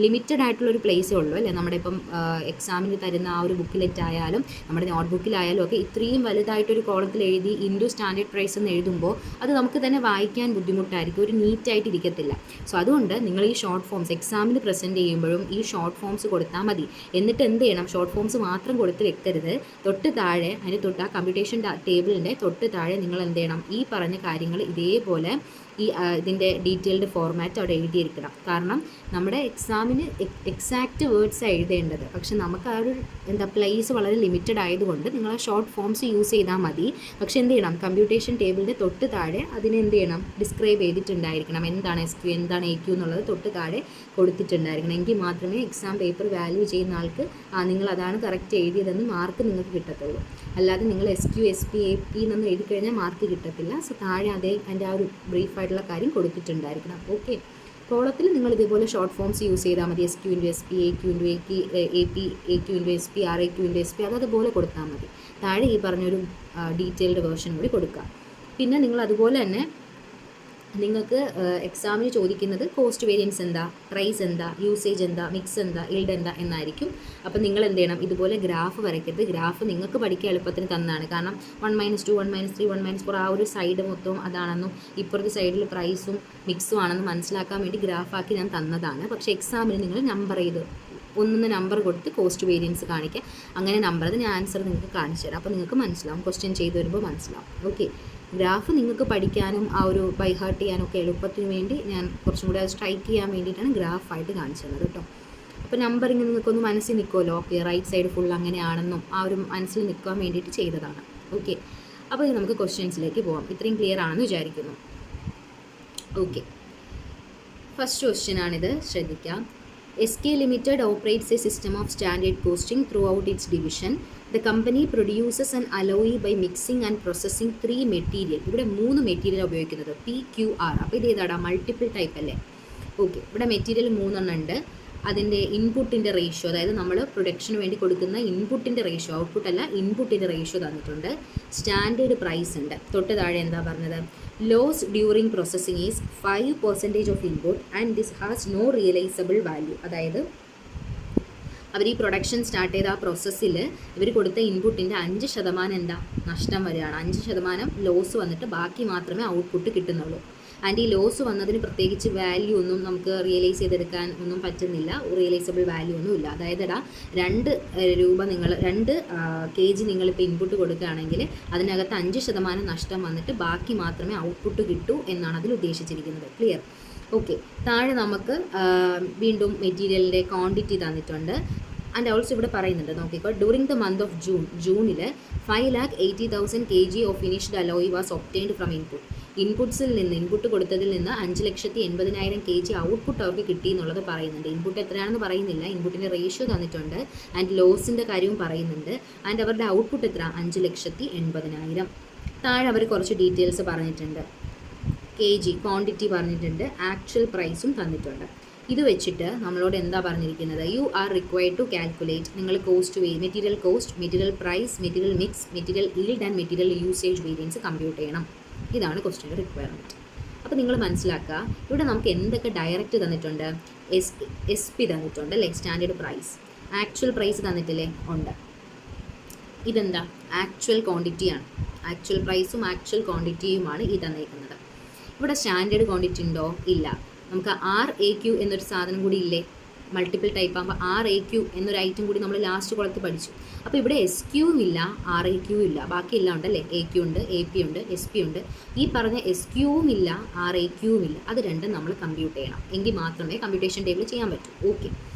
ലിമിറ്റഡ് ആയിട്ടുള്ളൊരു പ്ലേസേ ഉള്ളൂ അല്ലേ. നമ്മുടെ ഇപ്പം എക്സാമിന് തരുന്ന ആ ഒരു ബുക്കിലെറ്റ് ആയാലും നമ്മുടെ നോട്ട് ബുക്കിലായാലും ഒക്കെ ഇത്രയും വലുതായിട്ടൊരു കോളത്തിൽ എഴുതി ഇൻറ്റു സ്റ്റാൻഡേർഡ് പ്രൈസ് എന്ന് എഴുതുമ്പോൾ അത് നമുക്ക് തന്നെ വായിക്കാൻ ബുദ്ധിമുട്ടായിരിക്കും, ഒരു നീറ്റായിട്ട് ഇരിക്കത്തില്ല. സോ അതുകൊണ്ട് നിങ്ങൾ ഈ ഷോർട്ട് ഫോംസ് എക്സാമിന് പ്രസൻറ്റ് ചെയ്യുമ്പോഴും ഈ ഷോർട്ട് ഫോംസ് കൊടുത്താൽ മതി. എന്നിട്ട് എന്ത് ചെയ്യണം, ഷോർട്ട് ഫോംസ് മാത്രം കൊടുത്ത് വെക്കരുത്. തൊട്ട് താഴെ അതിന് തൊട്ട് ആ കമ്പ്യൂട്ടേഷൻ ടേബിളിൻ്റെ തൊട്ട് താഴെ നിങ്ങൾ എന്ത് ചെയ്യണം, ഈ പറഞ്ഞ കാര്യങ്ങൾ ഇതേപോലെ ഈ ഇതിൻ്റെ ഡീറ്റെയിൽഡ് ഫോർമാറ്റ് അവിടെ എഴുതിയിരിക്കണം. കാരണം നമ്മുടെ എക്സാമിന് എക്സാക്റ്റ് വേർഡ്സ് എഴുതേണ്ടത്, പക്ഷെ നമുക്ക് ആ ഒരു പ്ലേസ് വളരെ ലിമിറ്റഡ് ആയതുകൊണ്ട് നിങ്ങൾ ആ ഷോർട്ട് ഫോംസ് യൂസ് ചെയ്താൽ മതി. പക്ഷെ എന്ത് ചെയ്യണം, കമ്പ്യൂട്ടേഷൻ ടേബിളിൻ്റെ തൊട്ട് താഴെ അതിനെ എന്ത് ചെയ്യണം, ഡിസ്ക്രൈബ് ചെയ്തിട്ടുണ്ടായിരിക്കണം. എന്താണ് SQ, എന്താണ് AQ എന്നുള്ളത് തൊട്ട് താഴെ കൊടുത്തിട്ടുണ്ടായിരിക്കണം. എങ്കിൽ മാത്രമേ എക്സാം പേപ്പർ വാല്യൂ ചെയ്യുന്ന ആൾക്ക് നിങ്ങൾ അതാണ് കറക്റ്റ് എഴുതിയതെന്ന് മാർക്ക് നിങ്ങൾക്ക് കിട്ടത്തുള്ളൂ. അല്ലാതെ നിങ്ങൾ SQ, SP, AP എന്നൊന്നും എഴുതി കഴിഞ്ഞാൽ മാർക്ക് കിട്ടത്തില്ല. സോ താഴെ അതിൻ്റെ ആ ഒരു ബ്രീഫായിട്ടുള്ള കാര്യം കൊടുത്തിട്ടുണ്ടായിരിക്കണം. ഓക്കെ, കോളത്തിൽ നിങ്ങൾ ഇതേപോലെ ഷോർട്ട് ഫോംസ് യൂസ് ചെയ്താൽ മതി. SQ × SP, AQ × AP, AQ × SP, RAQ × SP, അതുപോലെ കൊടുത്താൽ മതി. താഴെ ഈ പറഞ്ഞൊരു ഡീറ്റെയിൽഡ് വേർഷൻ കൂടി കൊടുക്കുക. പിന്നെ നിങ്ങൾ അതുപോലെ തന്നെ നിങ്ങൾക്ക് എക്സാമിന് ചോദിക്കുന്നത് കോസ്റ്റ് വേരിയൻസ് എന്താ, പ്രൈസ് എന്താ, യൂസേജ് എന്താ, മിക്സ് എന്താ, ഈൽഡ് എന്താ എന്നായിരിക്കും. അപ്പോൾ നിങ്ങൾ എന്ത് ചെയ്യണം, ഇതുപോലെ ഗ്രാഫ് വരയ്ക്കരുത്. ഗ്രാഫ് നിങ്ങൾക്ക് പഠിക്കാൻ എളുപ്പത്തിന് തന്നാണ്. കാരണം 1 - 2, 1 - 3, 1 - 4 ആ ഒരു സൈഡ് മൊത്തം അതാണെന്നും ഇപ്പുറത്തെ സൈഡിൽ പ്രൈസും മിക്സും ആണെന്നും മനസ്സിലാക്കാൻ വേണ്ടി ഗ്രാഫാക്കി ഞാൻ തന്നതാണ്. പക്ഷേ എക്സാമിന് നിങ്ങൾ നമ്പർ ചെയ്ത് ഒന്നൊന്ന് നമ്പർ കൊടുത്ത് കോസ്റ്റ് വേരിയൻസ് കാണിക്കുക. അങ്ങനെ നമ്പർ അത് ഞാൻ ആൻസർ നിങ്ങൾക്ക് കാണിച്ചു തരാം. അപ്പോൾ നിങ്ങൾക്ക് മനസ്സിലാവും, ക്വസ്റ്റ്യൻ ചെയ്ത് വരുമ്പോൾ മനസ്സിലാവും. ഓക്കെ, ഗ്രാഫ് നിങ്ങൾക്ക് പഠിക്കാനും ആ ഒരു ബൈ ഹാർട്ട് ചെയ്യാനും ഒക്കെ എളുപ്പത്തിന് വേണ്ടി ഞാൻ കുറച്ചും കൂടി അത് സ്ട്രൈക്ക് ചെയ്യാൻ വേണ്ടിയിട്ടാണ് ഗ്രാഫായിട്ട് കാണിച്ചു തന്നത് കേട്ടോ. അപ്പോൾ നമ്പറിങ് നിങ്ങൾക്കൊന്ന് മനസ്സിൽ നിൽക്കുമല്ലോ, ഓക്കെ റൈറ്റ് സൈഡ് ഫുൾ അങ്ങനെയാണെന്നും ആ ഒരു മനസ്സിൽ നിൽക്കാൻ വേണ്ടിയിട്ട് ചെയ്തതാണ്. ഓക്കെ, അപ്പോൾ ഇത് നമുക്ക് ക്വസ്റ്റ്യൻസിലേക്ക് പോകാം. ഇത്രയും ക്ലിയർ ആണെന്ന് വിചാരിക്കുന്നു. ഓക്കെ, ഫസ്റ്റ് ക്വസ്റ്റ്യൻ ആണിത്, ശ്രദ്ധിക്കാം. SK Limited operates a system of standard costing throughout its division. The company produces an alloy by mixing and processing 3 material. ഇവിടെ 3 മെറ്റീരിയൽ ഉപയോഗിക്കുന്നത്, PQR. അപ്പോൾ ഇത് ഏതാടാ, മൾട്ടിപ്പിൾ ടൈപ്പ് അല്ലേ. ഓക്കെ, ഇവിടെ മെറ്റീരിയൽ 3 ഉണ്ട്. അതിൻ്റെ ഇൻപുട്ടിൻ്റെ റേഷ്യോ, അതായത് നമ്മൾ പ്രൊഡക്ഷന് വേണ്ടി കൊടുക്കുന്ന ഇൻപുട്ടിൻ്റെ റേഷ്യോ, ഔട്ട്പുട്ട് അല്ല ഇൻപുട്ടിൻ്റെ റേഷ്യോ തന്നിട്ടുണ്ട്. സ്റ്റാൻഡേർഡ് പ്രൈസ് ഉണ്ട്. തൊട്ട് താഴെ എന്താ പറഞ്ഞത്, loss during processing is 5% of input and this has no realisable value. അതായത് അവർ ഈ പ്രൊഡക്ഷൻ സ്റ്റാർട്ട് ചെയ്ത ആ പ്രോസസ്സിൽ ഇവർ കൊടുത്ത ഇൻപുട്ടിൻ്റെ 5% എന്താ നഷ്ടം വരികയാണ്. 5% ലോസ് വന്നിട്ട് ബാക്കി മാത്രമേ ഔട്ട്പുട്ട് കിട്ടുന്നുള്ളൂ. ആൻഡ് ഈ ലോസ് വന്നതിന് പ്രത്യേകിച്ച് വാല്യൂ ഒന്നും നമുക്ക് റിയലൈസ് ചെയ്തെടുക്കാൻ ഒന്നും പറ്റുന്നില്ല, റിയലൈസബിൾ വാല്യൂ ഒന്നും ഇല്ല. അതായത് 2 രൂപ നിങ്ങൾ 2 kg നിങ്ങളിപ്പോൾ ഇൻപുട്ട് കൊടുക്കുകയാണെങ്കിൽ അതിനകത്ത് 5% നഷ്ടം വന്നിട്ട് ബാക്കി മാത്രമേ ഔട്ട്പുട്ട് കിട്ടൂ എന്നാണ് അതിൽ ഉദ്ദേശിച്ചിരിക്കുന്നത്. ക്ലിയർ? ഓക്കെ, താഴെ നമുക്ക് വീണ്ടും മെറ്റീരിയലിൻ്റെ ക്വാണ്ടിറ്റി തന്നിട്ടുണ്ട്. ആൻഡ് ഓൾസോ ഇവിടെ പറയുന്നുണ്ട്, നോക്കിക്കോ, ഡ്യൂറിങ് ദ മന്ത് ഓഫ് ജൂണിൽ 5,80,000 kg of finished alloy was obtained from input. Input കൊടുത്തതിൽ നിന്ന് 5,80,000 kg ഔട്ട്പുട്ട് അവർക്ക് കിട്ടി എന്നുള്ളത് പറയുന്നുണ്ട്. ഇൻപുട്ട് എത്രയാണെന്ന് പറയുന്നില്ല, ഇൻപുട്ടിൻ്റെ റേഷ്യോ തന്നിട്ടുണ്ട് ആൻഡ് ലോസിൻ്റെ കാര്യവും പറയുന്നുണ്ട്. ആൻഡ് അവരുടെ ഔട്ട്പുട്ട് എത്ര, 5,80,000. താഴെ അവർ കുറച്ച് ഡീറ്റെയിൽസ് പറഞ്ഞിട്ടുണ്ട്, kg ക്വാണ്ടിറ്റി പറഞ്ഞിട്ടുണ്ട്, ആക്ച്വൽ പ്രൈസും തന്നിട്ടുണ്ട്. ഇത് വെച്ചിട്ട് നമ്മളോട് എന്താ പറഞ്ഞിരിക്കുന്നത്, you are required to calculate, നിങ്ങൾ cost material cost, material price, material mix, material yield and material usage variance compute ചെയ്യണം. ഇതാണ് ക്വസ്റ്റ്യൻ്റെ റിക്വയർമെൻറ്റ്. അപ്പോൾ നിങ്ങൾ മനസ്സിലാക്കുക, ഇവിടെ നമുക്ക് എന്തൊക്കെ ഡയറക്റ്റ് തന്നിട്ടുണ്ട്, SP തന്നിട്ടുണ്ട് അല്ലേ, സ്റ്റാൻഡേർഡ് പ്രൈസ്. ആക്ച്വൽ പ്രൈസ് തന്നിട്ടില്ലേ, ഉണ്ട്. ഇതെന്താ, ആക്ച്വൽ ക്വാണ്ടിറ്റിയാണ്. ആക്ച്വൽ പ്രൈസും ആക്ച്വൽ ക്വാണ്ടിറ്റിയുമാണ് ഈ തന്നേക്കുന്നത്. ഇവിടെ സ്റ്റാൻഡേർഡ് ക്വാണ്ടിറ്റി ഉണ്ടോ? ഇല്ല. നമുക്ക് RAQ എന്നൊരു സാധനം കൂടി ഇല്ലേ? മൾട്ടിപ്പിൾ ടൈപ്പ് ആകുമ്പോൾ RAQ എന്നൊരു ഐറ്റം കൂടി നമ്മൾ ലാസ്റ്റ് കുളത്ത് പഠിച്ചു. അപ്പോൾ ഇവിടെ SQവും ഇല്ല, RAQവും ഇല്ല, ബാക്കിയെല്ലാം ഉണ്ടല്ലേ. AQ ഉണ്ട്, AP ഉണ്ട്, SP ഉണ്ട്. ഈ പറഞ്ഞ SQവും ഇല്ല, RAQവും ഇല്ല. അത് രണ്ടും നമ്മൾ കമ്പ്യൂട്ട് ചെയ്യണം. എങ്കിൽ മാത്രമേ കമ്പ്യൂട്ടേഷൻ ടേബിൾ ചെയ്യാൻ പറ്റൂ. ഓക്കെ,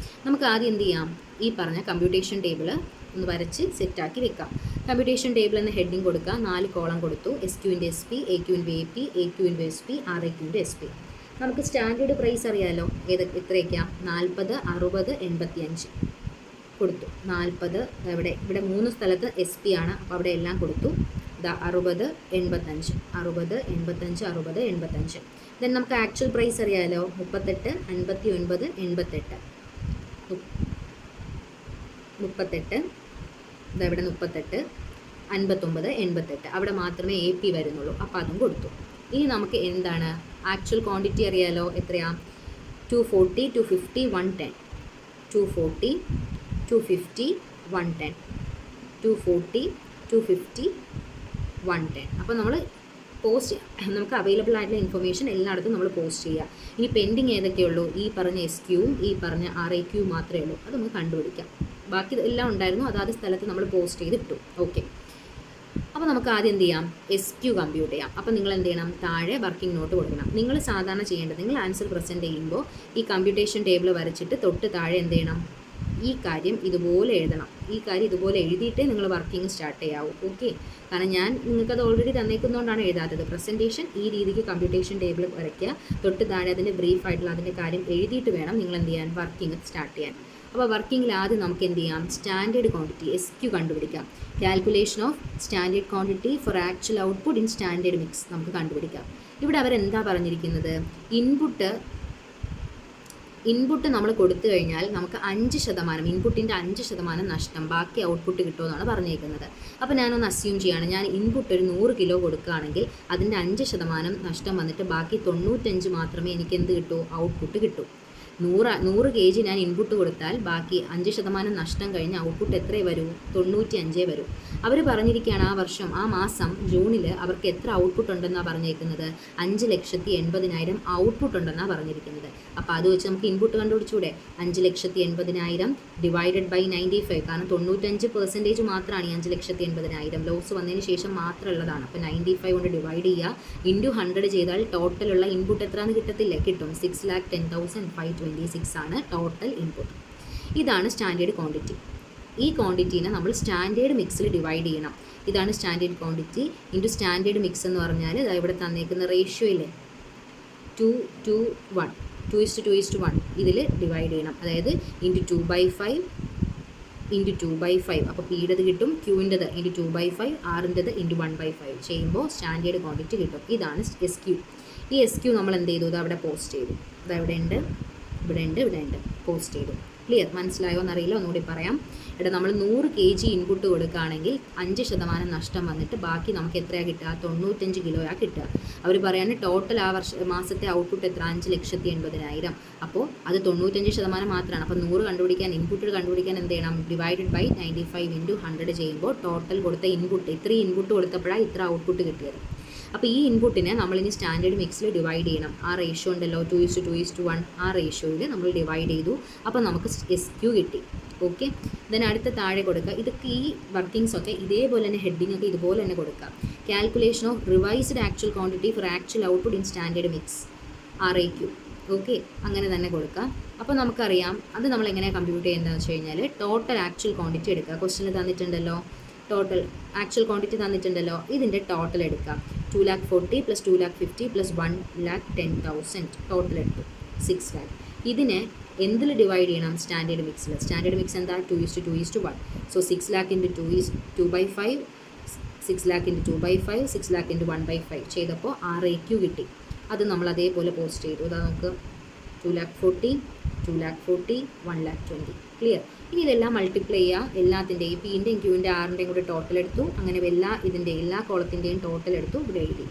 നമുക്ക് ആദ്യം എന്ത് ചെയ്യാം? ഈ പറഞ്ഞ കമ്പ്യൂട്ടേഷൻ ടേബിൾ ഒന്ന് വരച്ച് സെറ്റാക്കി വെക്കാം. കമ്പ്യൂട്ടേഷൻ ടേബിൾ എന്ന ഹെഡിങ് കൊടുക്കുക. 4 കോളം കൊടുത്തു. SQൻ്റെ SP, AQൻ്റെ AP, AQൻ്റെ SP, RAQൻ്റെ SP. നമുക്ക് സ്റ്റാൻഡേർഡ് പ്രൈസ് അറിയാമല്ലോ. എത്രയൊക്കെയാണ്? 40, 60, 85 കൊടുത്തു. 40 ഇവിടെ 3 സ്ഥലത്ത് SP ആണ്, അപ്പോൾ അവിടെ എല്ലാം കൊടുത്തു. 60, 85, 60, 85, 60, 85. ദെൻ നമുക്ക് ആക്ച്വൽ പ്രൈസ് അറിയാമല്ലോ. 38, 59, 88. 38, ഇതെവിടെ 38, 59, 88. അവിടെ മാത്രമേ AP വരുന്നുള്ളൂ, അപ്പോൾ അതും കൊടുത്തു. ഇനി നമുക്ക് എന്താണ് ആക്ച്വൽ ക്വാണ്ടിറ്റി അറിയാലോ. എത്രയാ? 240, 250, 110. 240, 250, 110. 240, 250, 110. അപ്പോൾ നമ്മൾ പോസ്റ്റ് നമുക്ക് അവൈലബിൾ ആയിട്ടുള്ള ഇൻഫർമേഷൻ എല്ലായിടത്തും നമ്മൾ പോസ്റ്റ് ചെയ്യുക. ഇനി പെൻഡിങ് ഏതൊക്കെയുള്ളൂ? ഈ പറഞ്ഞ SQവും ഈ പറഞ്ഞ RAQവും മാത്രമേ ഉള്ളൂ. അത് നമുക്ക് കണ്ടുപിടിക്കാം. ബാക്കി എല്ലാം ഉണ്ടായിരുന്നു, അതാത് സ്ഥലത്ത് നമ്മൾ പോസ്റ്റ് ചെയ്തിട്ടു. ഓക്കെ, അപ്പോൾ നമുക്ക് ആദ്യം എന്ത് ചെയ്യാം? SQ കമ്പ്യൂട്ട് ചെയ്യാം. അപ്പോൾ നിങ്ങൾ എന്ത് ചെയ്യണം? താഴെ വർക്കിംഗ് നോട്ട് കൊടുക്കണം. നിങ്ങൾ സാധാരണ ചെയ്യേണ്ടത്, നിങ്ങൾ ആൻസർ പ്രസൻറ്റ് ചെയ്യുമ്പോൾ ഈ കമ്പ്യൂട്ടേഷൻ ടേബിൾ വരച്ചിട്ട് തൊട്ട് താഴെ എന്ത് ചെയ്യണം? ഈ കാര്യം ഇതുപോലെ എഴുതണം. ഈ കാര്യം ഇതുപോലെ എഴുതിയിട്ടേ നിങ്ങൾ വർക്കിംഗ് സ്റ്റാർട്ട് ചെയ്യാവൂ. ഓക്കെ, കാരണം ഞാൻ നിങ്ങൾക്കത് ഓൾറെഡി തന്നേക്കുന്നതുകൊണ്ടാണ് എഴുതാത്തത്. പ്രസൻറ്റേഷൻ ഈ രീതിക്ക് കമ്പ്യൂട്ടേഷൻ ടേബിൾ വരയ്ക്കുക. തൊട്ട് താഴെ അതിൻ്റെ ബ്രീഫായിട്ടുള്ള അതിൻ്റെ കാര്യം എഴുതിയിട്ട് വേണം നിങ്ങൾ എന്ത് ചെയ്യാൻ? വർക്കിംഗ് സ്റ്റാർട്ട് ചെയ്യാൻ. അപ്പോൾ വർക്കിങ്ങിൽ ആദ്യം നമുക്ക് എന്ത് ചെയ്യാം? സ്റ്റാൻഡേർഡ് ക്വാണ്ടിറ്റി SQ കണ്ടുപിടിക്കാം. Calculation of standard quantity for actual output in standard mix നമുക്ക് കണ്ടുപിടിക്കാം. ഇവിടെ അവരെന്താ പറഞ്ഞിരിക്കുന്നത്? ഇൻപുട്ട് നമ്മൾ കൊടുത്തു കഴിഞ്ഞാൽ നമുക്ക് 5%, ഇൻപുട്ടിൻ്റെ 5% നഷ്ടം, ബാക്കി ഔട്ട്പുട്ട് കിട്ടുമെന്നാണ് പറഞ്ഞിരിക്കുന്നത്. അപ്പോൾ ഞാനൊന്ന് അസ്യൂം ചെയ്യുകയാണ്. ഞാൻ ഇൻപുട്ട് ഒരു 100 കിലോ കൊടുക്കുകയാണെങ്കിൽ അതിൻ്റെ 5% നഷ്ടം വന്നിട്ട് ബാക്കി 95 മാത്രമേ എനിക്ക് എന്ത് കിട്ടൂ? ഔട്ട്പുട്ട് കിട്ടൂ. 100 kg ഞാൻ ഇൻപുട്ട് കൊടുത്താൽ ബാക്കി 5% നഷ്ടം കഴിഞ്ഞ് ഔട്ട്പുട്ട് എത്രയേ വരൂ? 95 വരൂ. അവർ പറഞ്ഞിരിക്കുകയാണ് ആ വർഷം, ആ മാസം ജൂണിൽ അവർക്ക് എത്ര ഔട്ട്പുട്ട് ഉണ്ടെന്നാണ് പറഞ്ഞേക്കുന്നത്? 5,80,000 ഔട്ട്പുട്ട് ഉണ്ടെന്നാണ് പറഞ്ഞിരിക്കുന്നത്. അപ്പോൾ അത് വെച്ച് നമുക്ക് ഇൻപുട്ട് കണ്ടുപിടിച്ചൂടെ? 5,80,000 ഡിവൈഡഡ് ബൈ 95, കാരണം 95% മാത്രമാണ് ഈ 5,80,000. ലോസ് വന്നതിന് ശേഷം മാത്രമുള്ളതാണ്. അപ്പോൾ 95 കൊണ്ട് ഡിവൈഡ് ചെയ്യുക, ഇൻറ്റു 100 ചെയ്താൽ ടോട്ടലുള്ള ഇൻപുട്ട് എത്രയാണെന്ന് കിട്ടത്തില്ലേ? കിട്ടും. 6,10,526 ആണ് ടോട്ടൽ ഇൻപുട്ട്. ഇതാണ് സ്റ്റാൻഡേർഡ് ക്വാണ്ടിറ്റി. ഈ ക്വാണ്ടിറ്റീനെ നമ്മൾ സ്റ്റാൻഡേർഡ് മിക്സിൽ ഡിവൈഡ് ചെയ്യണം. ഇതാണ് standard quantity into standard mix എന്ന് പറഞ്ഞാൽ ഇവിടെ തന്നേക്കുന്ന റേഷ്യോ ഇല്ലേ, 2:1, 2:1 ഇതിൽ ഡിവൈഡ് ചെയ്യണം. അതായത് ഇൻറ്റു 2/5 ഇൻറ്റു 2/5. അപ്പോൾ Pയുടേത് കിട്ടും, Qൻ്റെത് ഇൻറ്റു 2/5, Rൻ്റെത് ഇൻറ്റു 1/5 ചെയ്യുമ്പോൾ സ്റ്റാൻഡേർഡ് ക്വാണ്ടിറ്റി കിട്ടും. ഇതാണ് SQ. ഈ SQ നമ്മൾ എന്ത് ചെയ്തു? ഇത് അവിടെ പോസ്റ്റ് ചെയ്തു. ഇത് ഇവിടെ ഉണ്ട്, ഇവിടെ ഉണ്ട്, പോസ്റ്റ് ചെയ്തു. ക്ലിയർ? മനസ്സിലായോ എന്നറിയില്ല, ഒന്നുകൂടി പറയാം. ഇവിടെ നമ്മൾ 100 kg ഇൻപുട്ട് കൊടുക്കുകയാണെങ്കിൽ 5% നഷ്ടം വന്നിട്ട് ബാക്കി നമുക്ക് എത്രയാണ് കിട്ടുക? 95 കിലോയാണ് കിട്ടുക. അവർ പറയാണ് ടോട്ടൽ ആ മാസത്തെ ഔട്ട്പുട്ട് എത്ര? 5,80,000. അപ്പോൾ അത് 95% മാത്രമാണ്. അപ്പോൾ 100 കണ്ടുപിടിക്കാൻ, ഇൻപുട്ട് കണ്ടുപിടിക്കാൻ എന്ത് ചെയ്യണം? ഡിവൈഡഡ് ബൈ 95 ഇൻറ്റു 100 ചെയ്യുമ്പോൾ ടോട്ടൽ കൊടുത്ത ഇൻപുട്ട്, ഇത്രയും ഇൻപുട്ട് കൊടുത്തപ്പോഴാണ് ഇത്ര ഔട്ട്പുട്ട് കിട്ടിയത്. അപ്പോൾ ഈ ഇൻപുട്ടിനെ നമ്മളിനി സ്റ്റാൻഡേർഡ് മിക്സിൽ ഡിവൈഡ് ചെയ്യണം. ആ റേഷ്യോ ഉണ്ടല്ലോ 2:1, ആ റേഷ്യോയിൽ നമ്മൾ ഡിവൈഡ് ചെയ്തു. അപ്പോൾ നമുക്ക് SQ കിട്ടി. ഓക്കെ, ദെൻ അടുത്ത താഴെ കൊടുക്കുക. ഇതൊക്കെ ഈ വർക്കിങ്സൊക്കെ ഇതേപോലെ തന്നെ ഹെഡിങ് ഒക്കെ ഇതുപോലെ തന്നെ കൊടുക്കുക. Calculation of revised actual quantity for actual output in standard mix RAQ. Okay, അങ്ങനെ തന്നെ കൊടുക്കുക. അപ്പോൾ നമുക്കറിയാം അത് നമ്മൾ എങ്ങനെയാണ് കമ്പ്യൂട്ട് ചെയ്യുന്നതെന്ന് വെച്ച് കഴിഞ്ഞാൽ ടോട്ടൽ ആക്ച്വൽ ക്വാണ്ടിറ്റി എടുക്കുക. ക്വസ്റ്റ്യൻ തന്നിട്ടുണ്ടല്ലോ, ടോട്ടൽ ആക്ച്വൽ ക്വാണ്ടിറ്റി തന്നിട്ടുണ്ടല്ലോ, ഇതിൻ്റെ ടോട്ടൽ എടുക്കാം. 240,000 + 250,000 + 110,000 ടോട്ടൽ എടുത്തു 6 lakh. ഇതിനെ എന്തിൽ ഡിവൈഡ് ചെയ്യണം? സ്റ്റാൻഡേർഡ് മിക്സിൽ. സ്റ്റാൻഡേർഡ് മിക്സ് എന്താ? 2:1. സോ 6 lakh × 2/5, 6 lakh × 2/5, 6 lakh × 1/5 ചെയ്തപ്പോൾ RAQ കിട്ടി. അത് നമ്മൾ അതേപോലെ പോസ്റ്റ് ചെയ്തു. അത് നമുക്ക് 240,000, 240,000, 120,000. ക്ലിയർ? ഇനി ഇതെല്ലാം മൾട്ടിപ്ലൈ ചെയ്യുക. എല്ലാത്തിൻ്റെയും Pൻ്റെയും Qൻ്റെയും Rൻ്റെയും കൂടെ ടോട്ടൽ എടുത്തു. അങ്ങനെ എല്ലാ കോളത്തിൻ്റെയും ടോട്ടൽ എടുത്തു ഇവിടെ എഴുതി.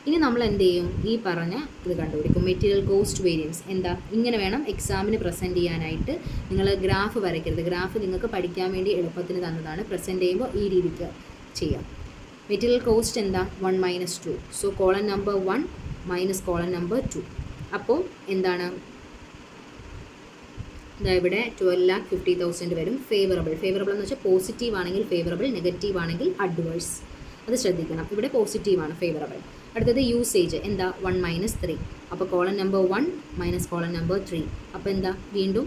ഇനി നമ്മൾ എന്ത് ചെയ്യും, ഈ പറഞ്ഞ ഇത് കണ്ടുപിടിക്കും, മെറ്റീരിയൽ കോസ്റ്റ് വേരിയൻസ് എന്താ, ഇങ്ങനെ വേണം എക്സാമിന് പ്രസൻറ്റ് ചെയ്യാനായിട്ട്. നിങ്ങൾ ഗ്രാഫ് വരയ്ക്കരുത്, ഗ്രാഫ് നിങ്ങൾക്ക് പഠിക്കാൻ വേണ്ടി എളുപ്പത്തിന് തന്നതാണ്. പ്രസൻറ്റ് ചെയ്യുമ്പോൾ ഈ രീതിക്ക് ചെയ്യാം. മെറ്റീരിയൽ കോസ്റ്റ് എന്താ, 1 - 2. So column number 1 minus column number 2. അപ്പോൾ എന്താണ്, ഇവിടെ 12,50,000 വരും. ഫേവറബിൾ എന്ന് വെച്ചാൽ പോസിറ്റീവ് ആണെങ്കിൽ ഫേവറബിൾ, നെഗറ്റീവ് ആണെങ്കിൽ അഡ്വേഴ്സ്. അത് ശ്രദ്ധിക്കണം. ഇവിടെ പോസിറ്റീവാണ്, ഫേവറബിൾ. അടുത്തത് യൂസേജ് എന്താ, 1 - 3. അപ്പോൾ column number 1 minus column number 3. അപ്പോൾ എന്താ, വീണ്ടും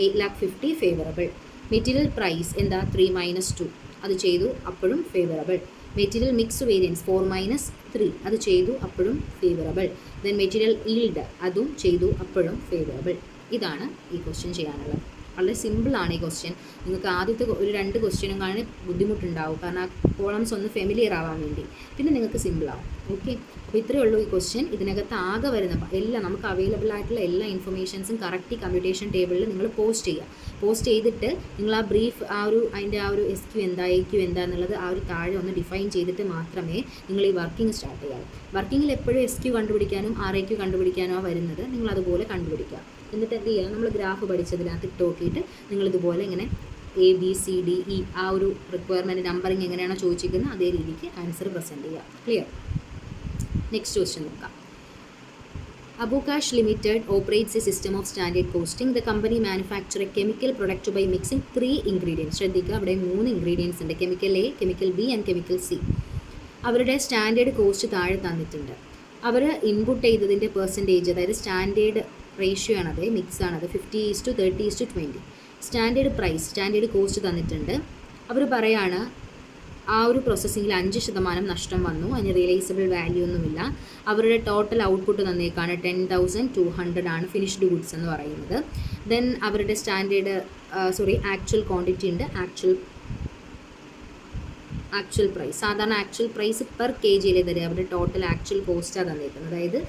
8,50,000 ഫേവറബിൾ. മെറ്റീരിയൽ പ്രൈസ് എന്താ, 3 - 2. അത് ചെയ്തു, അപ്പോഴും ഫേവറബിൾ. Material mix variance 4 - 3. അത് ചെയ്തു, അപ്പോഴും ഫേവറബിൾ. ദെൻ മെറ്റീരിയൽ ഈൽഡ് അതും ചെയ്തു, അപ്പോഴും ഫേവറബിൾ. ഇതാണ് ഈ ക്വസ്റ്റ്യൻ ചെയ്യാനുള്ളത്. വളരെ സിമ്പിളാണ് ഈ ക്വസ്റ്റ്യൻ. നിങ്ങൾക്ക് ആദ്യത്തെ ഒരു 2 ക്വസ്റ്റ്യനും കാണാൻ ബുദ്ധിമുട്ടുണ്ടാവും, കാരണം ആ കോളംസ് ഒന്ന് ഫെമിലിയർ ആവാൻ വേണ്ടി. പിന്നെ നിങ്ങൾക്ക് സിമ്പിളാവും. ഓക്കെ, അപ്പോൾ ഇത്രയേ ഉള്ളൂ ഈ ക്വസ്റ്റ്യൻ. ഇതിനകത്ത് ആകെ വരുന്ന എല്ലാം നമുക്ക് അവൈലബിൾ ആയിട്ടുള്ള എല്ലാ ഇൻഫർമേഷൻസും കറക്റ്റ് കമ്പ്യൂട്ടേഷൻ ടേബിളിൽ നിങ്ങൾ പോസ്റ്റ് ചെയ്യുക. പോസ്റ്റ് ചെയ്തിട്ട് നിങ്ങൾ ആ ബ്രീഫ് അതിൻ്റെ ആ ഒരു SQ എന്താ AQ എന്താ എന്നുള്ളത് ആ ഒരു താഴെ ഒന്ന് ഡിഫൈൻ ചെയ്തിട്ട് മാത്രമേ നിങ്ങൾ ഈ വർക്കിംഗ് സ്റ്റാർട്ട് ചെയ്യാവൂ. വർക്കിങ്ങിൽ എപ്പോഴും SQ കണ്ടുപിടിക്കാനും RAQ കണ്ടുപിടിക്കാനോ വരുന്നത്, നിങ്ങൾ അതുപോലെ കണ്ടുപിടിക്കുക. എന്നിട്ട് എന്ത് ചെയ്യുക, നമ്മൾ ഗ്രാഫ് പഠിച്ചതിനകത്ത് ഇട്ട് നോക്കിയിട്ട് നിങ്ങളിതുപോലെ ഇങ്ങനെ ABCDE ആ ഒരു റിക്വയർമെൻറ്റ് നമ്പറിങ് എങ്ങനെയാണോ ചോദിച്ചിരിക്കുന്നത് അതേ രീതിക്ക് ആൻസർ പ്രസൻറ്റ് ചെയ്യുക. ക്ലിയർ? നെക്സ്റ്റ് ക്വസ്റ്റ്യൻ നോക്കാം. Abocash Limited operates a system of standard costing. The company manufactures a chemical product by mixing 3 ingredients. ശ്രദ്ധിക്കുക, അവിടെ 3 ഇൻഗ്രീഡിയൻസ് ഉണ്ട്. Chemical A, chemical B and chemical C. അവരുടെ സ്റ്റാൻഡേർഡ് കോസ്റ്റ് താഴെ തന്നിട്ടുണ്ട്. അവർ input ചെയ്തതിൻ്റെ percentage, അതായത് standard ratio ആണത്, mix ആണത്, 50:30:20. സ്റ്റാൻഡേർഡ് പ്രൈസ്, സ്റ്റാൻഡേർഡ് കോസ്റ്റ് തന്നിട്ടുണ്ട്. അവർ പറയാണ് ആ ഒരു പ്രോസസ്സിങ്ങിൽ 5% നഷ്ടം വന്നു, അതിന് റിയലൈസബിൾ വാല്യൂ ഒന്നുമില്ല. അവരുടെ ടോട്ടൽ ഔട്ട്പുട്ട് തന്നേക്കാണ് 10,200 ആണ് ഫിനിഷ്ഡ് ഗുഡ്സ് എന്ന് പറയുന്നത്. ദെൻ അവരുടെ സ്റ്റാൻഡേർഡ് ആക്ച്വൽ ക്വാണ്ടിറ്റി ഉണ്ട്, ആക്ച്വൽ പ്രൈസ്. സാധാരണ ആക്ച്വൽ പ്രൈസ് പെർ kgയിലെ തരും, അവരുടെ ടോട്ടൽ ആക്ച്വൽ കോസ്റ്റാണ് തന്നേക്കുന്നത്. അതായത്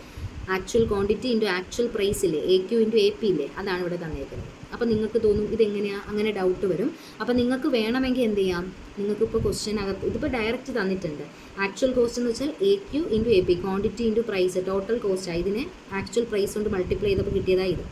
actual quantity into actual price ഇല്ലേ, AQ ഇൻറ്റു AP ഇല്ലേ, അതാണ് ഇവിടെ തന്നേക്കുന്നത്. അപ്പോൾ നിങ്ങൾക്ക് തോന്നും ഇതെങ്ങനെയാണ്, അങ്ങനെ ഡൗട്ട് വരും. അപ്പോൾ നിങ്ങൾക്ക് വേണമെങ്കിൽ എന്ത് ചെയ്യാം, നിങ്ങൾക്കിപ്പോൾ ക്വസ്റ്റ്യനകത്ത് ഇതിപ്പോൾ ഡയറക്റ്റ് തന്നിട്ടുണ്ട്. ആക്ച്വൽ കോസ്റ്റ് എന്ന് വെച്ചാൽ AQ into AP, quantity into price, total cost. ഇതിനെ ആക്ച്വൽ പ്രൈസ് കൊണ്ട് മൾട്ടിപ്ലൈ ചെയ്തപ്പോൾ കിട്ടിയതാണ് ഇത്.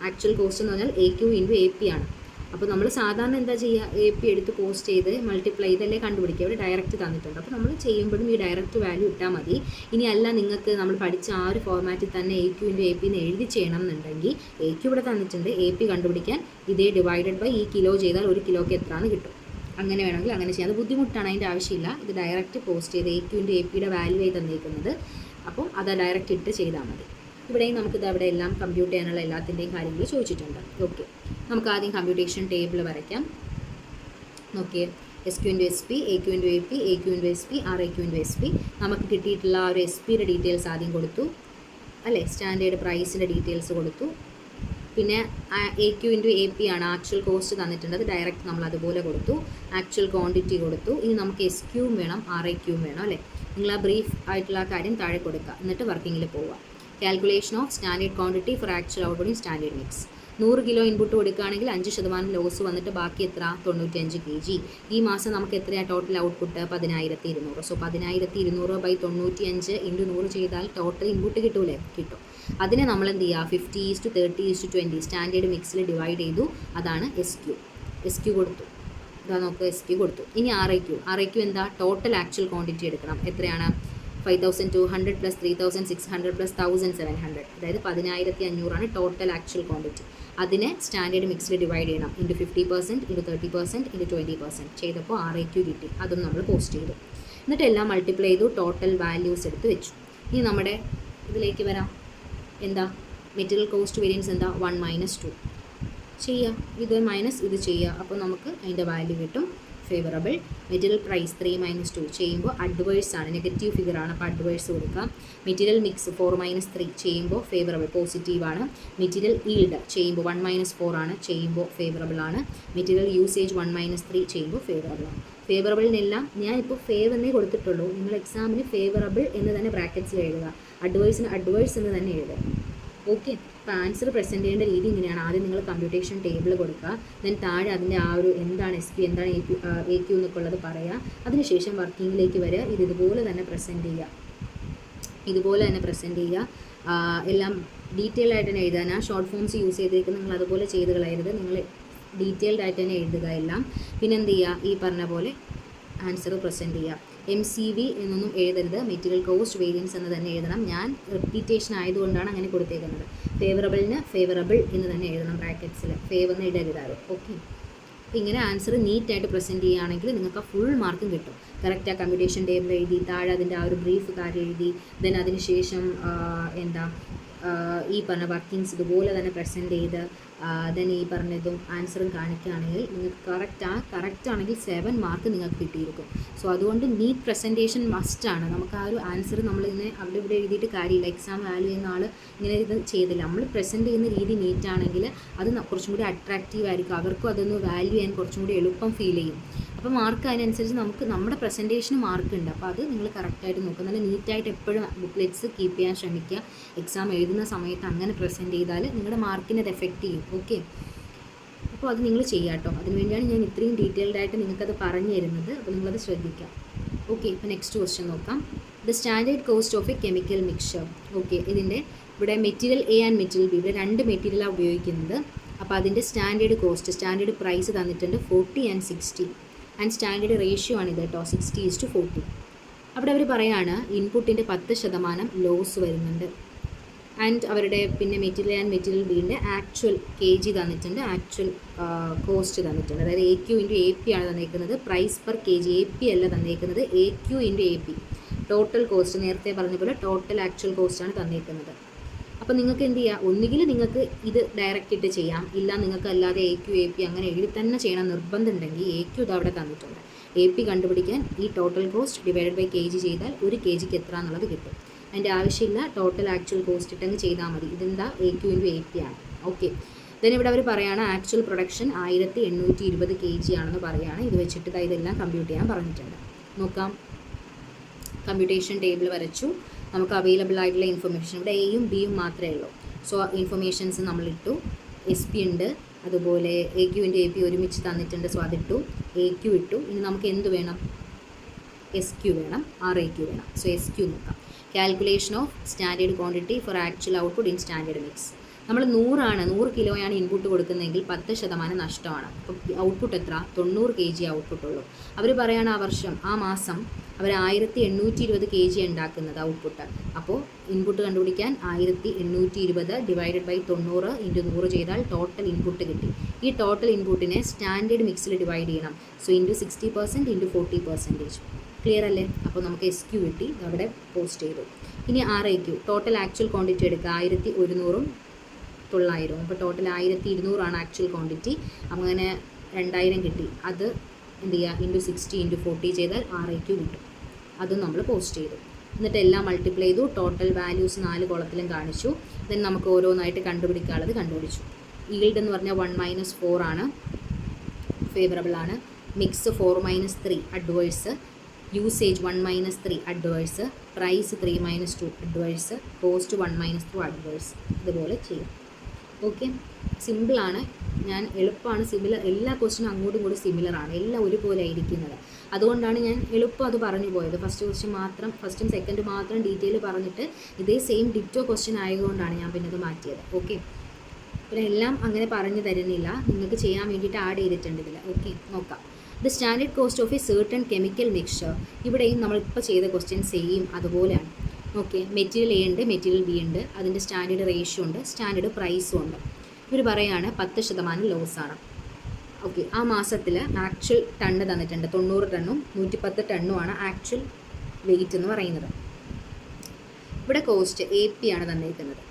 ആക്ച്വൽ കോസ്റ്റ് എന്ന് പറഞ്ഞാൽ AQ ഇൻറ്റു AP ആണ്. അപ്പോൾ നമ്മൾ സാധാരണ എന്താ ചെയ്യുക, AP എടുത്ത് പോസ്റ്റ് ചെയ്ത് മൾട്ടിപ്ലൈ ചെയ്തല്ലേ കണ്ടുപിടിക്കുക. ഇവിടെ ഡയറക്റ്റ് തന്നിട്ടുണ്ട്. അപ്പോൾ നമ്മൾ ചെയ്യുമ്പോഴും ഈ ഡയറക്റ്റ് വാല്യൂ ഇട്ടാൽ മതി. ഇനി അല്ല നിങ്ങൾക്ക് നമ്മൾ പഠിച്ച ആ ഒരു ഫോർമാറ്റിൽ തന്നെ AQ ഇൻറ്റു AP എന്ന് എഴുതി ചെയ്യണം എന്നുണ്ടെങ്കിൽ AQ ഇവിടെ തന്നിട്ടുണ്ട്, AP കണ്ടുപിടിക്കാൻ ഇതേ ഡിവൈഡഡ് ബൈ ഈ കിലോ ചെയ്താൽ 1 കിലോയ്ക്ക് എത്രയാണ് കിട്ടും. അങ്ങനെ വേണമെങ്കിൽ അങ്ങനെ ചെയ്യാം. അത് ബുദ്ധിമുട്ടാണ്, അതിൻ്റെ ആവശ്യമില്ല. ഇത് ഡയറക്റ്റ് പോസ്റ്റ് ചെയ്ത് AQ ഇൻറ്റു APയുടെ വാല്യൂ ആയി തന്നിരിക്കുന്നത്. അപ്പോൾ അത് ഡയറക്റ്റ് ഇട്ട് ചെയ്താൽ മതി. ഇവിടെയും നമുക്കിത് അവിടെ എല്ലാം കമ്പ്യൂട്ട് ചെയ്യാനുള്ള എല്ലാത്തിൻ്റെയും കാര്യങ്ങൾ ചോദിച്ചിട്ടുണ്ട്. ഓക്കെ, നമുക്ക് ആദ്യം കമ്പ്യൂട്ടേഷൻ ടേബിൾ വരയ്ക്കാം. നോക്കിയേ, SQ into SP, AQ into AP, AQ into SP, RAQ into SP. നമുക്ക് കിട്ടിയിട്ടുള്ള ആ ഒരു SPയുടെ ഡീറ്റെയിൽസ് ആദ്യം കൊടുത്തു അല്ലേ, സ്റ്റാൻഡേർഡ് പ്രൈസിൻ്റെ ഡീറ്റെയിൽസ് കൊടുത്തു. പിന്നെ AQ ഇൻറ്റു AP ആണ് ആക്ച്വൽ കോസ്റ്റ് തന്നിട്ടുണ്ട്, അത് ഡയറക്റ്റ് നമ്മൾ അതുപോലെ കൊടുത്തു. ആക്ച്വൽ ക്വാണ്ടിറ്റി കൊടുത്തു. ഇനി നമുക്ക് SQയും വേണം RAQയും വേണം അല്ലേ. നിങ്ങൾ ആ ബ്രീഫ് ആയിട്ടുള്ള കാര്യം താഴെ കൊടുക്കുക, എന്നിട്ട് വർക്കിങ്ങിൽ പോവുക. Calculation of standard quantity for actual output in standard mix. 100 kilo input കൊടുക്കുകയാണെങ്കിൽ 5% ലോസ് വന്നിട്ട് ബാക്കി എത്ര, 95 kg. ഈ മാസം നമുക്ക് എത്രയാണ് total output, 10,200. So 10,200 by 95 into 100 ചെയ്താൽ ടോട്ടൽ ഇൻപുട്ട് കിട്ടൂലേ, കിട്ടും. അതിനെ നമ്മൾ എന്ത് ചെയ്യുക, 50:30:20 സ്റ്റാൻഡേർഡ് മിക്സിൽ ഡിവൈഡ് ചെയ്തു. അതാണ് SQ കൊടുത്തു. ഇതാ നോക്കുക, SQ കൊടുത്തു. ഇനി RAQ എന്താ, ടോട്ടൽ ആക്ച്വൽ ക്വാണ്ടിറ്റി എടുക്കണം. എത്രയാണ്, 5,200 + 3,600 + 1,700, അതായത് 10,500 ആണ് ടോട്ടൽ ആക്ച്വൽ ക്വാണ്ടിറ്റി. അതിനെ സ്റ്റാൻഡേർഡ് മിക്സിൽ ഡിവൈഡ് ചെയ്യണം. ഇൻറ്റു 50%, ഇൻറ്റു 30%, ഇൻറ്റു 20% ചെയ്തപ്പോൾ RAQ കിട്ടി. അതും നമ്മൾ പോസ്റ്റ് ചെയ്തു. എന്നിട്ട് എല്ലാം മൾട്ടിപ്ലൈ ചെയ്തു, ടോട്ടൽ വാല്യൂസ് എടുത്ത് വെച്ചു. ഇനി നമ്മുടെ ഇതിലേക്ക് വരാം. എന്താ മെറ്റീരിയൽ കോസ്റ്റ് വേരിയൻസ് എന്താ, 1 - 2 ചെയ്യുക, ഇത് മൈനസ് ഇത് ചെയ്യുക. അപ്പോൾ നമുക്ക് അതിൻ്റെ വാല്യൂ കിട്ടും. ഫേവറബിൾ. മെറ്റീരിയൽ പ്രൈസ് 3 - 2 ചെയ്യുമ്പോൾ അഡ്വേഴ്സ് ആണ്, നെഗറ്റീവ് ഫിഗർ ആണ്, അപ്പോൾ അഡ്വേഴ്സ് കൊടുക്കാം. മെറ്റീരിയൽ മിക്സ് 4 - 3 ചെയ്യുമ്പോൾ ഫേവറബിൾ, പോസിറ്റീവ് ആണ്. മെറ്റീരിയൽ ഈൽഡ് ചെയ്യുമ്പോൾ 1 - 4 ആണ്, ചെയ്യുമ്പോൾ ഫേവറബിൾ ആണ്. മെറ്റീരിയൽ യൂസേജ് 1 - 3 ചെയ്യുമ്പോൾ ഫേവറബിൾ ആണ്. ഫേവറബിളിനെല്ലാം ഞാനിപ്പോൾ ഫേവ് എന്നേ കൊടുത്തിട്ടുള്ളൂ. നിങ്ങൾ എക്സാമിന് ഫേവറബിൾ എന്ന് തന്നെ ബ്രാക്കറ്റ്സിൽ എഴുതുക, അഡ്വേഴ്സിന് അഡ്വേഴ്സ് എന്ന് തന്നെ എഴുതുക. ഓക്കെ, അപ്പോൾ ആൻസർ പ്രസൻറ്റ് ചെയ്യേണ്ട രീതി ഇങ്ങനെയാണ്. ആദ്യം നിങ്ങൾ കമ്പ്യൂട്ടേഷൻ ടേബിൾ കൊടുക്കുക, ദെൻ താഴെ അതിൻ്റെ ആ ഒരു എന്താണ് SP, എന്താണ് AQ എന്നൊക്കെ ഉള്ളത് പറയുക. അതിനുശേഷം വർക്കിങ്ങിലേക്ക് വരിക. ഇതുപോലെ തന്നെ പ്രസൻറ്റ് ചെയ്യുക. ഇതുപോലെ തന്നെ പ്രസൻറ്റ് ചെയ്യുക. എല്ലാം ഡീറ്റെയിൽ ആയിട്ട് തന്നെ എഴുതാൻ. ആ ഷോർട്ട് ഫോംസ് യൂസ് ചെയ്തേക്ക് നിങ്ങൾ അതുപോലെ ചെയ്ത് കളയരുത്. നിങ്ങൾ ഡീറ്റെയിൽഡ് ആയിട്ട് തന്നെ എഴുതുക എല്ലാം. പിന്നെ എന്ത് ചെയ്യുക, ഈ പറഞ്ഞ പോലെ ആൻസർ പ്രസൻറ്റ് ചെയ്യുക. MCV എന്നൊന്നും എഴുതരുത്, മെറ്റീരിയൽ കോസ്റ്റ് വേരിയൻസ് എന്ന് തന്നെ എഴുതണം. ഞാൻ റിപ്പീറ്റേഷൻ ആയതുകൊണ്ടാണ് അങ്ങനെ കൊടുത്തേക്കുന്നത്. ഫേവറബിളിന് ഫേവറബിൾ എന്ന് തന്നെ എഴുതണം ബ്രാക്കറ്റ്സിൽ, ഫേവ് എന്ന് ഇടരുതാറ്. ഓക്കെ, അപ്പോൾ ഇങ്ങനെ ആൻസർ നീറ്റായിട്ട് പ്രസൻറ്റ് ചെയ്യുകയാണെങ്കിൽ നിങ്ങൾക്ക് ആ ഫുൾ മാർക്കും കിട്ടും. കറക്റ്റ് ആ കമ്പ്യൂട്ടേഷൻ ടേബിൾ എഴുതി, താഴെ അതിൻ്റെ ആ ഒരു ബ്രീഫ് കാര്യം എഴുതി, ദെൻ അതിന് ശേഷം ഈ പറഞ്ഞ വർക്കിങ്സ് ഇതുപോലെ തന്നെ പ്രസൻറ്റ് ചെയ്ത് ദെൻ ഈ പറഞ്ഞതും ആൻസറും കാണിക്കുകയാണെങ്കിൽ നിങ്ങൾക്ക് കറക്റ്റ് ആണെങ്കിൽ 7 മാർക്ക് നിങ്ങൾക്ക് കിട്ടിയിരിക്കും. സോ അതുകൊണ്ട് നീറ്റ് പ്രസൻറ്റേഷൻ മസ്റ്റാണ്. നമുക്ക് ആ ഒരു ആൻസർ നമ്മളിങ്ങനെ അവിടെ ഇവിടെ എഴുതിയിട്ട് കാര്യമില്ല. എക്സാം വാല്യൂ ചെയ്യുന്ന ആൾ ഇങ്ങനെ ഇത് ചെയ്തില്ല. നമ്മൾ പ്രസൻറ്റ് ചെയ്യുന്ന രീതി നീറ്റാണെങ്കിൽ അത് കുറച്ചും കൂടി അട്രാക്റ്റീവ് ആയിരിക്കും. അവർക്കും അതൊന്ന് വാല്യൂ ചെയ്യാൻ കുറച്ചും കൂടി എളുപ്പം ഫീൽ ചെയ്യും. അപ്പോൾ മാർക്ക് അതിനനുസരിച്ച് നമുക്ക് നമ്മുടെ പ്രസൻറ്റേഷന് മാർക്ക് ഉണ്ട്. അപ്പോൾ അത് നിങ്ങൾ കറക്റ്റായിട്ട് നോക്കുക. നല്ല നീറ്റായിട്ട് എപ്പോഴും ബുക്ക്ലെറ്റ്സ് കീപ്പ് ചെയ്യാൻ ശ്രമിക്കുക. എക്സാം എഴുതുന്ന സമയത്ത് അങ്ങനെ പ്രസൻറ്റ് ചെയ്താൽ നിങ്ങളുടെ മാർക്കിനെ അത് എഫക്റ്റ് ചെയ്യും. ഓക്കെ, അപ്പോൾ അത് നിങ്ങൾ ചെയ്യാം കേട്ടോ. അതിനുവേണ്ടിയാണ് ഞാൻ ഇത്രയും ഡീറ്റെയിൽഡ് ആയിട്ട് നിങ്ങൾക്കത് പറഞ്ഞു തരുന്നത്. അപ്പോൾ നിങ്ങളത് ശ്രദ്ധിക്കാം. ഓക്കെ, ഇപ്പോൾ നെക്സ്റ്റ് ക്വസ്റ്റ്യൻ നോക്കാം. The standard cost of A chemical mixture. Okay, ഇതിൻ്റെ ഇവിടെ material A and material B, ഇവിടെ 2 മെറ്റീരിയലാണ് ഉപയോഗിക്കുന്നത്. അപ്പോൾ അതിൻ്റെ സ്റ്റാൻഡേർഡ് പ്രൈസ് തന്നിട്ടുണ്ട് 40 and 60. ആൻഡ് സ്റ്റാൻഡേർഡ് റേഷ്യോ ആണ് ഇത് കേട്ടോ, 60:40. അവിടെ അവർ പറയുകയാണ് ഇൻപുട്ടിൻ്റെ 10% ലോസ് വരുന്നുണ്ട്. ആൻഡ് അവരുടെ പിന്നെ മെറ്റീരിയൽ ബീൻ്റെ ആക്ച്വൽ KG തന്നിട്ടുണ്ട്, ആക്ച്വൽ കോസ്റ്റ് തന്നിട്ടുണ്ട്. അതായത് AQ × AP ആണ് തന്നേക്കുന്നത്, പ്രൈസ് പെർ KG. AP അല്ല തന്നേക്കുന്നത്, AQ × AP. ടോട്ടൽ കോസ്റ്റ് നേരത്തെ പറഞ്ഞ പോലെ ടോട്ടൽ ആക്ച്വൽ കോസ്റ്റാണ് തന്നേക്കുന്നത്. അപ്പോൾ നിങ്ങൾക്ക് എന്ത് ചെയ്യുക, ഒന്നുകിൽ നിങ്ങൾക്ക് ഇത് ഡയറക്റ്റ് ഇട്ട് ചെയ്യാം, ഇല്ല നിങ്ങൾക്ക് അല്ലാതെ AQ AP അങ്ങനെ എഴുതി തന്നെ ചെയ്യണം നിർബന്ധമുണ്ടെങ്കിൽ AQ ഇത് അവിടെ തന്നിട്ടുണ്ട്. AP കണ്ടുപിടിക്കാൻ ഈ total cost divided by KG ചെയ്താൽ 1 kgക്ക് എത്ര എന്നുള്ളത് കിട്ടും. അതിൻ്റെ ആവശ്യമില്ല, ടോട്ടൽ ആക്ച്വൽ കോസ്റ്റ് ഇട്ടെങ്കിൽ ചെയ്താൽ മതി. ഇതെന്താ AQ × AP ആണ്. ഓക്കെ, ദെൻ ഇവിടെ അവർ പറയുകയാണ് ആക്ച്വൽ പ്രൊഡക്ഷൻ 1820 kg ആണെന്ന് പറയുകയാണ്. ഇത് വെച്ചിട്ട് ഇതെല്ലാം കമ്പ്യൂട്ട് ചെയ്യാൻ പറഞ്ഞിട്ടുണ്ട്. നോക്കാം, കമ്പ്യൂട്ടേഷൻ ടേബിൾ വരച്ചു. നമുക്ക് അവൈലബിൾ ആയിട്ടുള്ള ഇൻഫർമേഷൻ ഇവിടെ എയും ബിയും മാത്രമേ ഉള്ളൂ. So informations നമ്മളിട്ടു. SP ഉണ്ട്, അതുപോലെ AQ × AP ഒരുമിച്ച് തന്നിട്ടുണ്ട്. സോ അതിട്ടു, AQ ഇട്ടു. ഇനി നമുക്ക് എന്ത് വേണം, SQ വേണം, RAQ വേണം. സോ SQ നോക്കാം. Calculation of standard quantity for actual output in standard mix. നമ്മൾ 100 കിലോയാണ് ഇൻപുട്ട് കൊടുക്കുന്നതെങ്കിൽ 10% നഷ്ടമാണ്. അപ്പോൾ ഔട്ട്പുട്ട് എത്ര, 90 kg ഔട്ട്പുട്ടുള്ളൂ. അവർ പറയുകയാണ് ആ മാസം അവർ 1820 kg ഉണ്ടാക്കുന്നത് ഔട്ട്പുട്ട്. അപ്പോൾ ഇൻപുട്ട് കണ്ടുപിടിക്കാൻ 1820 ഡിവൈഡഡ് ബൈ 90 × 100 ചെയ്താൽ ടോട്ടൽ ഇൻപുട്ട് കിട്ടി. ഈ ടോട്ടൽ ഇൻപുട്ടിനെ സ്റ്റാൻഡേർഡ് മിക്സിൽ ഡിവൈഡ് ചെയ്യണം. സോ × 60% × 40%. ക്ലിയർ അല്ലേ? അപ്പോൾ നമുക്ക് SQ കിട്ടി, അവിടെ പോസ്റ്റ് ചെയ്തു. ഇനി RAQ ടോട്ടൽ ആക്ച്വൽ ക്വാണ്ടിറ്റി എടുക്കുക. 1100 900. അപ്പോൾ ടോട്ടൽ 1200 ആക്ച്വൽ ക്വാണ്ടിറ്റി. അങ്ങനെ 2000 കിട്ടി. അത് എന്ത് ചെയ്യുക, × 60 × 40 ചെയ്താൽ RAQ കിട്ടും. അതും നമ്മൾ പോസ്റ്റ് ചെയ്തു. എന്നിട്ട് എല്ലാം മൾട്ടിപ്ലൈ ചെയ്തു. ടോട്ടൽ വാല്യൂസ് 4 കോളത്തിലും കാണിച്ചു. ദെൻ നമുക്ക് ഓരോന്നായിട്ട് കണ്ടുപിടിക്കാനുള്ളത് കണ്ടുപിടിച്ചു. ഈൽഡ് എന്ന് പറഞ്ഞാൽ 1 - 4 ആണ്, ഫേവറബിൾ ആണ്. Mix 4 - 3 adverse. Usage 1 - 3 adverse. Price 3 - 2 adverse. Cost 1 - 2 adverse. ഇതുപോലെ ചെയ്യും. ഓക്കെ, സിമ്പിളാണ്, ഞാൻ എളുപ്പമാണ്. എല്ലാ ക്വസ്റ്റിനും അങ്ങോട്ടും ഇങ്ങോട്ടും സിമിലറാണ്, എല്ലാം ഒരുപോലെ ആയിരിക്കുന്നത്. അതുകൊണ്ടാണ് ഞാൻ എളുപ്പം അത് പറഞ്ഞു പോയത്. ഫസ്റ്റും സെക്കൻഡും മാത്രം ഡീറ്റെയിൽ പറഞ്ഞിട്ട് ഇതേ സെയിം ഡിറ്റോ ക്വസ്റ്റ്യൻ ആയതുകൊണ്ടാണ് ഞാൻ പിന്നെ ഇത് മാറ്റിയത്. ഓക്കെ, പിന്നെ എല്ലാം അങ്ങനെ പറഞ്ഞു തരുന്നില്ല, നിങ്ങൾക്ക് ചെയ്യാൻ വേണ്ടിയിട്ട് ആഡ് ചെയ്തിട്ടുണ്ട് ഇതിൽ. ഓക്കെ, നോക്കാം. The standard cost of A certain chemical mixture. ഇവിടെയും നമ്മളിപ്പോൾ ചെയ്ത ക്വസ്റ്റ്യൻ സെയിം അതുപോലെയാണ്. ഓക്കെ, മെറ്റീരിയൽ A ഉണ്ട്, മെറ്റീരിയൽ B ഉണ്ട്, അതിൻ്റെ സ്റ്റാൻഡേർഡ് റേഷ്യോ ഉണ്ട്, സ്റ്റാൻഡേർഡ് പ്രൈസും ഉണ്ട്. ഇവർ പറയുകയാണ് 10% ലോസാണ്. ഓക്കെ, ആ മാസത്തിൽ ആക്ച്വൽ ടണ്ണ് തന്നിട്ടുണ്ട്. 90 ടണ്ണും 110 ടണ്ണുമാണ് ആക്ച്വൽ വെയിറ്റ് എന്ന് പറയുന്നത്. ഇവിടെ കോസ്റ്റ് AP ആണ് തന്നിരിക്കുന്നത്,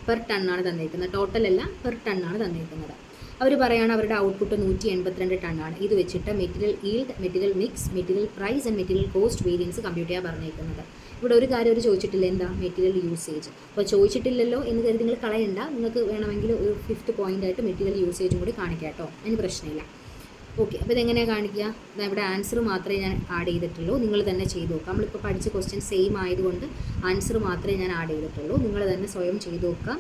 പെർ ടണ്ണാണ് തന്നിരിക്കുന്നത്, ടോട്ടൽ അല്ല, പെർ ടണ്ണാണ് തന്നിരിക്കുന്നത്. അവർ പറയുകയാണ് അവരുടെ ഔട്ട്പുട്ട് 182 ടണ്ണാണ്. ഇത് വെച്ചിട്ട് material yield, material mix, material price and material cost variance compute ചെയ്യാൻ പറഞ്ഞിരിക്കുന്നത്. ഇവിടെ ഒരു കാര്യം അവർ ചോദിച്ചിട്ടില്ല, എന്താ മെറ്റീരിയൽ യൂസേജ്. അപ്പോൾ ചോദിച്ചിട്ടില്ലല്ലോ എന്ന് കരുതി നിങ്ങൾ കളയണ്ട. നിങ്ങൾക്ക് വേണമെങ്കിൽ ഒരു 5th പോയിൻ്റായിട്ട് മെറ്റീരിയൽ യൂസേജും കൂടി കാണിക്കാം കേട്ടോ, അതിന് പ്രശ്നമില്ല. ഓക്കെ, അപ്പോൾ ഇതെങ്ങനെയാണ് കാണിക്കുക? ഇവിടെ ആൻസർ മാത്രമേ ഞാൻ ആഡ് ചെയ്തിട്ടുള്ളൂ, നിങ്ങൾ തന്നെ ചെയ്ത് നോക്കുക. നമ്മളിപ്പോൾ പഠിച്ച ക്വസ്റ്റ്യൻ സെയിം ആയതുകൊണ്ട് ആൻസർ മാത്രമേ ഞാൻ ആഡ് ചെയ്തിട്ടുള്ളൂ, നിങ്ങൾ തന്നെ സ്വയം ചെയ്ത് നോക്കുക.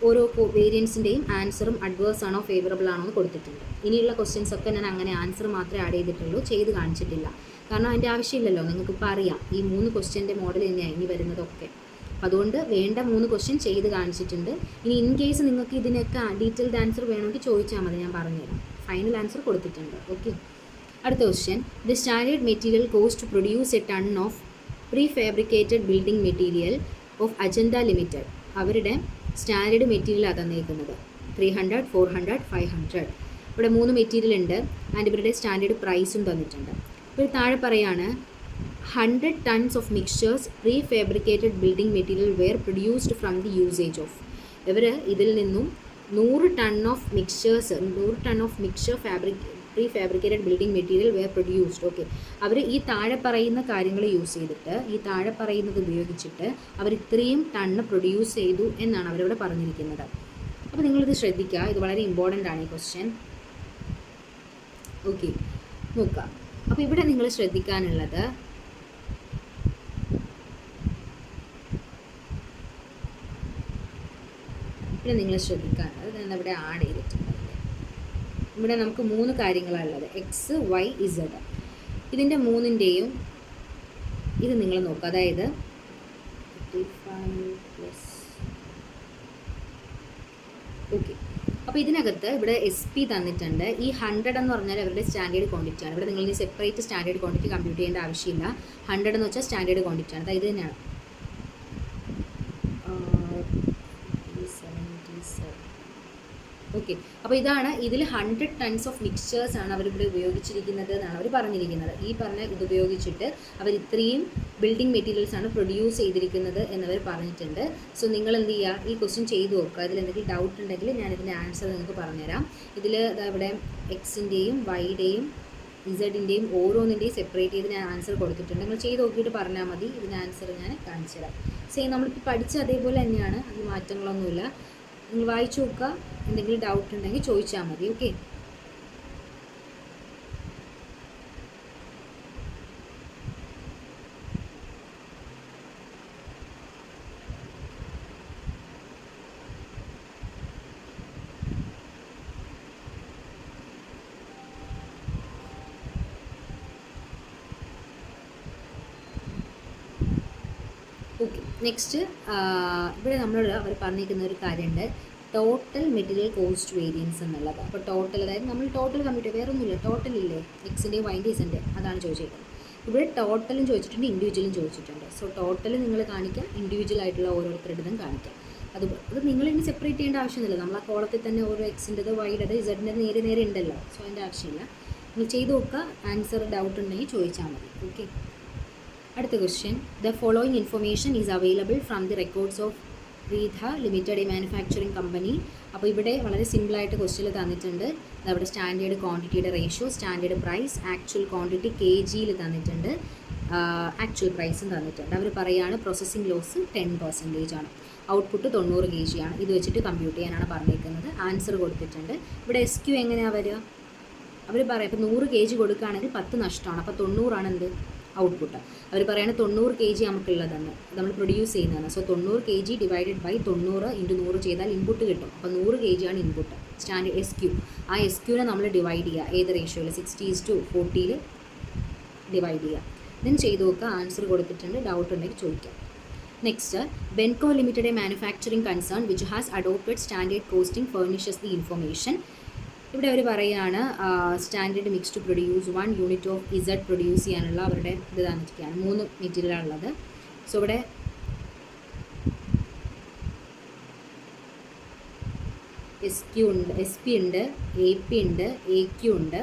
ഓരോ വേരിയൻസിൻ്റെയും ആൻസറും അഡ്വേഴ്സ് ആണോ ഫേവറബിൾ ആണോ എന്ന് കൊടുത്തിട്ടുണ്ട്. ഇനിയുള്ള ക്വസ്റ്റ്യൻസ് ഒക്കെ ഞാൻ അങ്ങനെ ആൻസർ മാത്രമേ ആഡ് ചെയ്തിട്ടുള്ളൂ, ചെയ്ത് കാണിച്ചിട്ടില്ല. കാരണം അതിൻ്റെ ആവശ്യമില്ലല്ലോ, നിങ്ങൾക്കിപ്പോൾ അറിയാം ഈ 3 ക്വസ്റ്റ്യൻ്റെ മോഡൽ തന്നെയാണ് ഇനി വരുന്നതൊക്കെ. അപ്പോൾ അതുകൊണ്ട് വേണ്ട 3 ക്വസ്റ്റ്യൻ ചെയ്ത് കാണിച്ചിട്ടുണ്ട്. ഇനി ഇൻ കേസ് നിങ്ങൾക്ക് ഇതിനൊക്കെ ഡീറ്റെയിൽഡ് ആൻസർ വേണമെങ്കിൽ ചോദിച്ചാൽ മതി, ഞാൻ പറഞ്ഞുതരാം. ഫൈനൽ ആൻസർ കൊടുത്തിട്ടുണ്ട്. ഓക്കെ, അടുത്ത question. The standard material cost to produce a ton of prefabricated building material of Ajanta limited. അവരുടെ സ്റ്റാൻഡേർഡ് മെറ്റീരിയലാണ് തന്നിരിക്കുന്നത്. 300, 400, 500. ഇവിടെ 3 മെറ്റീരിയൽ ഉണ്ട് ആൻഡ് ഇവരുടെ സ്റ്റാൻഡേർഡ് പ്രൈസും തന്നിട്ടുണ്ട്. ഇപ്പോൾ താഴെ പറയാണ് 100 tons of mixtures pre-fabricated building material were produced from the usage of. ഇവർ ഇതിൽ നിന്നും 100 ton of mixture pre-fabricated building material were produced. Okay, അവർ ഈ താഴെ പറയുന്ന കാര്യങ്ങൾ യൂസ് ചെയ്തിട്ട്, ഈ താഴെ പറയുന്നത് ഉപയോഗിച്ചിട്ട് അവർ ഇത്രയും ടണ്ണ് പ്രൊഡ്യൂസ് ചെയ്തു എന്നാണ് അവരിവിടെ പറഞ്ഞിരിക്കുന്നത്. അപ്പോൾ നിങ്ങളിത് ശ്രദ്ധിക്കുക, ഇത് വളരെ ഇമ്പോർട്ടൻ്റ് ആണ് ഈ ക്വസ്റ്റ്യൻ. ഓക്കെ, നോക്കുക. അപ്പോൾ ഇവിടെ നിങ്ങൾ ശ്രദ്ധിക്കാനുള്ളത്, ഞാൻ ഇവിടെ ആഡ് ചെയ്തിട്ടുണ്ട്. ഇവിടെ നമുക്ക് 3 കാര്യങ്ങളാണ് ഉള്ളത്, എക്സ്, വൈ, ഇസഡ്. ഇതിൻ്റെ 3ൻ്റെയും ഇത് നിങ്ങൾ നോക്കുക. അതായത് 35+. ഓക്കെ, അപ്പോൾ ഇതിനകത്ത് ഇവിടെ SP തന്നിട്ടുണ്ട്. ഈ 100 എന്ന് പറഞ്ഞാൽ അവരുടെ സ്റ്റാൻഡേർഡ് ക്വാണ്ടിറ്റിയാണ്. ഇവിടെ നിങ്ങൾ സെപ്പറേറ്റ് സ്റ്റാൻഡേർഡ് ക്വാണ്ടിറ്റി കമ്പ്യൂട്ട് ചെയ്യേണ്ട ആവശ്യമില്ല. 100 എന്ന് വെച്ചാൽ സ്റ്റാൻഡേർഡ് ക്വാണ്ടിറ്റിയാണ്. അതായത് ഇത് തന്നെയാണ്. ഓക്കെ, അപ്പോൾ ഇതാണ്, ഇതിൽ 100 tons ഓഫ് മിക്സ്ചേഴ്സ് ആണ് അവരിവിടെ ഉപയോഗിച്ചിരിക്കുന്നത് എന്നാണ് അവർ പറഞ്ഞിരിക്കുന്നത്. ഈ പറഞ്ഞ ഇത് ഉപയോഗിച്ചിട്ട് അവർ ഇത്രയും ബിൽഡിംഗ് മെറ്റീരിയൽസ് ആണ് പ്രൊഡ്യൂസ് ചെയ്തിരിക്കുന്നത് എന്നവർ പറഞ്ഞിട്ടുണ്ട്. സോ നിങ്ങൾ എന്ത് ചെയ്യുക, ഈ ക്വസ്റ്റ്യൻ ചെയ്ത് നോക്കുക. അതിൽ എന്തെങ്കിലും ഡൗട്ട് ഉണ്ടെങ്കിൽ ഞാനിതിൻ്റെ ആൻസർ നിങ്ങൾക്ക് പറഞ്ഞുതരാം. ഇതിൽ ഇവിടെ എക്സിൻ്റെയും വൈയുടെയും ഇസഡിൻ്റെയും ഓരോന്നിൻ്റെയും സെപ്പറേറ്റ് ചെയ്ത് ഞാൻ ആൻസർ കൊടുത്തിട്ടുണ്ട്. നിങ്ങൾ ചെയ്ത് നോക്കിയിട്ട് പറഞ്ഞാൽ മതി. ഇതിൻ്റെ ആൻസർ ഞാൻ കാണിച്ചു തരാം. സെയിം നമ്മളിപ്പോൾ പഠിച്ച അതേപോലെ തന്നെയാണ്, അതിൽ മാറ്റങ്ങളൊന്നുമില്ല. നിങ്ങൾ വായിച്ചു നോക്കുക, എന്തെങ്കിലും ഡൗട്ട് ഉണ്ടെങ്കിൽ ചോദിച്ചാൽ മതി. Okay, okay. നെക്സ്റ്റ് ഇവിടെ അവർ പറഞ്ഞിരിക്കുന്ന ഒരു കാര്യമുണ്ട്, ടോട്ടൽ മെറ്റീരിയൽ കോസ്റ്റ് വേരിയൻസ് എന്നുള്ളത്. അപ്പോൾ ടോട്ടൽ, അതായത് നമ്മൾ ടോട്ടൽ കമ്പ്യൂട്ടർ, വേറെ ഒന്നുമില്ല, ടോട്ടൽ ഇല്ലേ, എക്സിൻ്റെയും വൈൻ്റെയും ഇസൻ്റെ, അതാണ് ചോദിച്ചിരിക്കുന്നത്. ഇവിടെ ടോട്ടലും ചോദിച്ചിട്ടുണ്ട്, ഇൻഡിവിജ്വലും ചോദിച്ചിട്ടുണ്ട്. സോ ടോട്ടൽ നിങ്ങൾ കാണിക്കുക, ഇൻഡിവിജ്വൽ ആയിട്ടുള്ള ഓരോരുത്തരുടേതും കാണിക്കുക. അത് നിങ്ങൾ ഇനി സെപ്പറേറ്റ് ചെയ്യേണ്ട ആവശ്യമൊന്നുമില്ല. നമ്മൾ ആ കോളത്തിൽ തന്നെ ഓരോ എക്സിൻ്റെത്, വൈയുടേത്, ഇസഡിൻ്റെ നേരെ ഉണ്ടല്ലോ. സോ അതിൻ്റെ ആവശ്യമില്ല. നിങ്ങൾ ചെയ്ത് നോക്കുക, ആൻസർ ഡൗട്ട് ഉണ്ടെങ്കിൽ ചോദിച്ചാൽ മതി. ഓക്കെ, അടുത്ത question. The following information is available from the records of Reedha limited, a manufacturing company. അപ്പോൾ ഇവിടെ വളരെ സിമ്പിളായിട്ട് ക്വസ്റ്റ്യൻ തന്നിട്ടുണ്ട്. അവിടെ സ്റ്റാൻഡേർഡ് ക്വാണ്ടിറ്റിയുടെ ratio, standard price, actual quantity KGയിൽ തന്നിട്ടുണ്ട്, ആക്ച്വൽ പ്രൈസും തന്നിട്ടുണ്ട്. അവർ പറയുകയാണ് പ്രോസസ്സിംഗ് ലോസ് 10% ആണ്, ഔട്ട്പുട്ട് 90 kg ആണ്. ഇത് വെച്ചിട്ട് കമ്പ്യൂട്ട് ചെയ്യാനാണ് പറഞ്ഞിരിക്കുന്നത്. ആൻസർ കൊടുത്തിട്ടുണ്ട്. ഇവിടെ SQ എങ്ങനെയാണ് വരിക? അവർ പറയാം, ഇപ്പോൾ 100 kg കൊടുക്കുകയാണെങ്കിൽ 10 നഷ്ടമാണ്. അപ്പോൾ 90 ആണ് എന്ത് ഔട്ട്പുട്ട്. അവർ പറയുന്നത് 90 kg നമുക്കുള്ളതെന്ന്, നമ്മൾ പ്രൊഡ്യൂസ് ചെയ്യുന്നതാണ്. സോ 90 kg ഡിവൈഡഡ് ബൈ 90 × 100 ചെയ്താൽ ഇൻപുട്ട് കിട്ടും. അപ്പോൾ 100 kg ആണ് ഇൻപുട്ട്. സ്റ്റാൻഡേർഡ് SQ, ആ SQനെ നമ്മൾ ഡിവൈഡ് ചെയ്യുക. ഏത് റേഷ്യോയിൽ? 60:40 ഡിവൈഡ് ചെയ്യുക. ദെൻ ചെയ്ത് നോക്കുക, ആൻസർ കൊടുത്തിട്ടുണ്ട്. ഡൗട്ട് ഉണ്ടെങ്കിൽ ചോദിക്കാം. Next, Benco limited, a manufacturing concern which has adopted standard costing furnishes the information. ഇവിടെ അവർ പറയുകയാണ് standard mix to produce 1 unit of Z produce ചെയ്യാനുള്ള അവരുടെ ഇത് തന്നിരിക്കുകയാണ്. 3 മെറ്റീരിയലാണുള്ളത്. സോ ഇവിടെ SQ ഉണ്ട്, SP ഉണ്ട്, AP ഉണ്ട്, AQ ഉണ്ട്.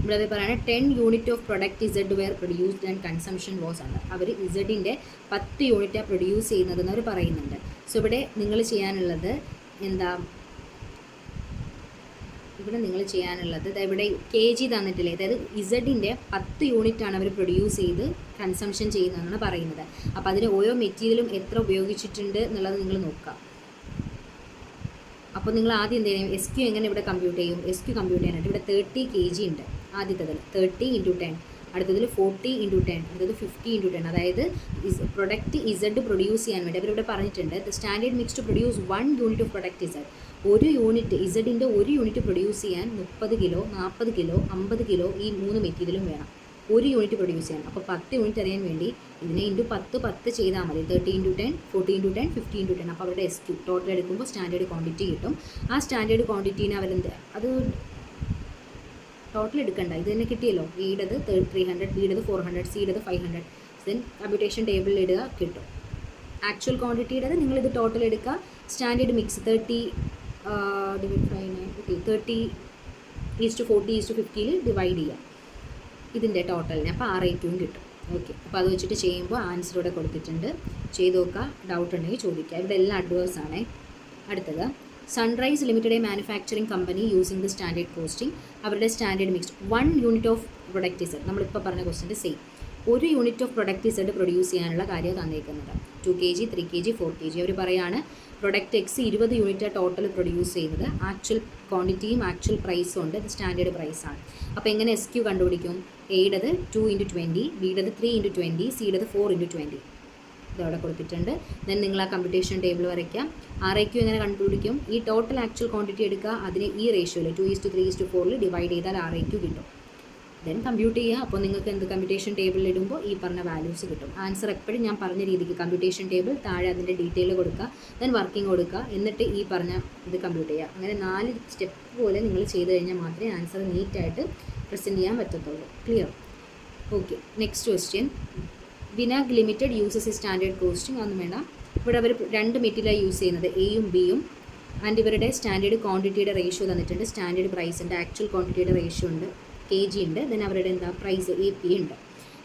ഇവിടെ അവർ പറയുന്നത് 10 unit of product Z were produced and consumption was ആണ്. അവർ ഇസഡിൻ്റെ 10 യൂണിറ്റാണ് പ്രൊഡ്യൂസ് ചെയ്യുന്നതെന്ന് അവർ പറയുന്നുണ്ട്. സോ ഇവിടെ നിങ്ങൾ ചെയ്യാനുള്ളത് എന്താ, ഇവിടെ നിങ്ങൾ ചെയ്യാനുള്ളത് ഇവിടെ KG തന്നിട്ടില്ലേ, അതായത് ഇസഡിൻ്റെ 10 യൂണിറ്റാണ് അവർ പ്രൊഡ്യൂസ് ചെയ്ത് കൺസംഷൻ ചെയ്യുന്നതെന്നാണ് പറയുന്നത്. അപ്പോൾ അതിന് ഓരോ മെറ്റീരിയലും എത്ര ഉപയോഗിച്ചിട്ടുണ്ട് എന്നുള്ളത് നിങ്ങൾ നോക്കുക. അപ്പോൾ നിങ്ങൾ ആദ്യം എന്ത് ചെയ്യും, SQ എങ്ങനെ ഇവിടെ കമ്പ്യൂട്ട് ചെയ്യും? SQ കമ്പ്യൂട്ട് ചെയ്യാനായിട്ട് ഇവിടെ 30 kg ഉണ്ട്. ആദ്യത്തേതിൽ 30 × 10, അടുത്തതിൽ 40 × 10, അടുത്തത് 50 × 10. അതായത് പ്രൊഡക്റ്റ് ഇസഡ് പ്രൊഡ്യൂസ് ചെയ്യാൻ വേണ്ടി അവരിവിടെ പറഞ്ഞിട്ടുണ്ട് standard mix to produce 1 unit of product Z. ഒരു യൂണിറ്റ് ഇസഡിൻ്റെ 1 യൂണിറ്റ് പ്രൊഡ്യൂസ് ചെയ്യാൻ 30 കിലോ, 40 കിലോ, 50 കിലോ ഈ 3 മെറ്റീരിയലും വേണം. 1 യൂണിറ്റ് പ്രൊഡ്യൂസ് ചെയ്യണം. അപ്പോൾ 10 യൂണിറ്റ് അറിയാൻ വേണ്ടി ഇതിനെ ഇൻറ്റു 10 ചെയ്താൽ മതി. 30 × 10, 40 × 10, 50 × 10. അപ്പോൾ അവരുടെ SQ ടോട്ടൽ എടുക്കുമ്പോൾ സ്റ്റാൻഡേർഡ് ക്വാണ്ടിറ്റി കിട്ടും. ആ സ്റ്റാൻഡേർഡ് ക്വാണ്ടിറ്റീനെ അവരെന്ത് അത് ടോട്ടൽ എടുക്കണ്ട, ഇത് തന്നെ കിട്ടിയല്ലോ. എയുടേത് 300, ബിയുടേത് 400, സിയുടേത് 500. ദെൻ കമ്പ്യൂട്ടേഷൻ ടേബിളിൽ ഇടുക, കിട്ടും. ആക്ച്വൽ ക്വാണ്ടിറ്റിയുടേത് നിങ്ങളിത് ടോട്ടൽ എടുക്കുക. സ്റ്റാൻഡേർഡ് മിക്സ് 30:40:50 ഡിവൈഡ് ചെയ്യുക ഇതിൻ്റെ ടോട്ടലിനെ. അപ്പോൾ 682 കിട്ടും. ഓക്കെ, അപ്പോൾ അത് വെച്ചിട്ട് ചെയ്യുമ്പോൾ ആൻസർ ഇവിടെ കൊടുത്തിട്ടുണ്ട്. ചെയ്ത് നോക്കുക, ഡൗട്ട് ഉണ്ടെങ്കിൽ ചോദിക്കുക. ഇവിടെ എല്ലാം അഡ്വേഴ്സ് ആണേ. അടുത്തത് Sunrise limited manufacturing company using the standard costing. അവരുടെ standard mix 1 unit of product Z, നമ്മളിപ്പോൾ പറഞ്ഞ ക്വസ്റ്റിൻ്റെ same. 1 unit of product Z produce ചെയ്യാനുള്ള കാര്യം തന്നേക്കുന്നത്. 2 kg, 3 kg, 4 kg. അവർ പറയാണ് product X 20 unit total produce ചെയ്യുന്നത്. ആക്ച്വൽ ക്വാണ്ടിറ്റിയും ആക്ച്വൽ പ്രൈസും ഉണ്ട്. ഇത് സ്റ്റാൻഡേർഡ് പ്രൈസാണ്. അപ്പോൾ എങ്ങനെ SQ കണ്ടുപിടിക്കും? എയുടേത് 2 × 20, ബിയുടേത് 3 × 20, സിയുടേത് 4 × 20. ഇതവിടെ കൊടുത്തിട്ടുണ്ട്. ദെൻ നിങ്ങൾ ആ കമ്പ്യൂട്ടേഷൻ ടേബിൾ വരയ്ക്കാം. RAQ എങ്ങനെ കണ്ടുപിടിക്കും? ഈ ടോട്ടൽ ആക്ച്വൽ ക്വാണ്ടിറ്റി എടുക്കുക, അതിനെ ഈ റേഷ്യോയിൽ 2:3:4 ഡിവൈഡ് ചെയ്താൽ RAQ കിട്ടും. ദെൻ കമ്പ്യൂട്ട് ചെയ്യുക. അപ്പോൾ നിങ്ങൾക്ക് എന്ത് കമ്പ്യൂട്ടേഷൻ ടേബിളിൽ ഇടുമ്പോൾ ഈ പറഞ്ഞ വാല്യൂസ് കിട്ടും. ആൻസർ എപ്പോഴും ഞാൻ പറഞ്ഞ രീതിക്ക് കമ്പ്യൂട്ടേഷൻ ടേബിൾ താഴെ അതിൻ്റെ ഡീറ്റെയിൽ കൊടുക്കുക, ദെൻ വർക്കിംഗ് കൊടുക്കുക, എന്നിട്ട് ഈ പറഞ്ഞ ഇത് കമ്പ്യൂട്ട് ചെയ്യുക. അങ്ങനെ 4 സ്റ്റെപ്പ് പോലെ നിങ്ങൾ ചെയ്ത് കഴിഞ്ഞാൽ മാത്രമേ ആൻസർ നീറ്റായിട്ട് പ്രസൻറ്റ് ചെയ്യാൻ പറ്റത്തുള്ളൂ. Clear? Okay, next question. Vinag limited uses standard costing. അതൊന്നും വേണ്ട. ഇവിടെ അവർ 2 മെറ്റീരിയലാണ് യൂസ് ചെയ്യുന്നത്, എയും ബിയും. ആൻഡ് ഇവരുടെ സ്റ്റാൻഡേർഡ് ക്വാണ്ടിറ്റിയുടെ റേഷ്യോ തന്നിട്ടുണ്ട്, സ്റ്റാൻഡേർഡ് പ്രൈസ് ഉണ്ട്, ആക്ച്വൽ ക്വാണ്ടിറ്റിയുടെ റേഷ്യോ ഉണ്ട്, kg ഉണ്ട്. ദെൻ അവരുടെ പ്രൈസ് AP ഉണ്ട്.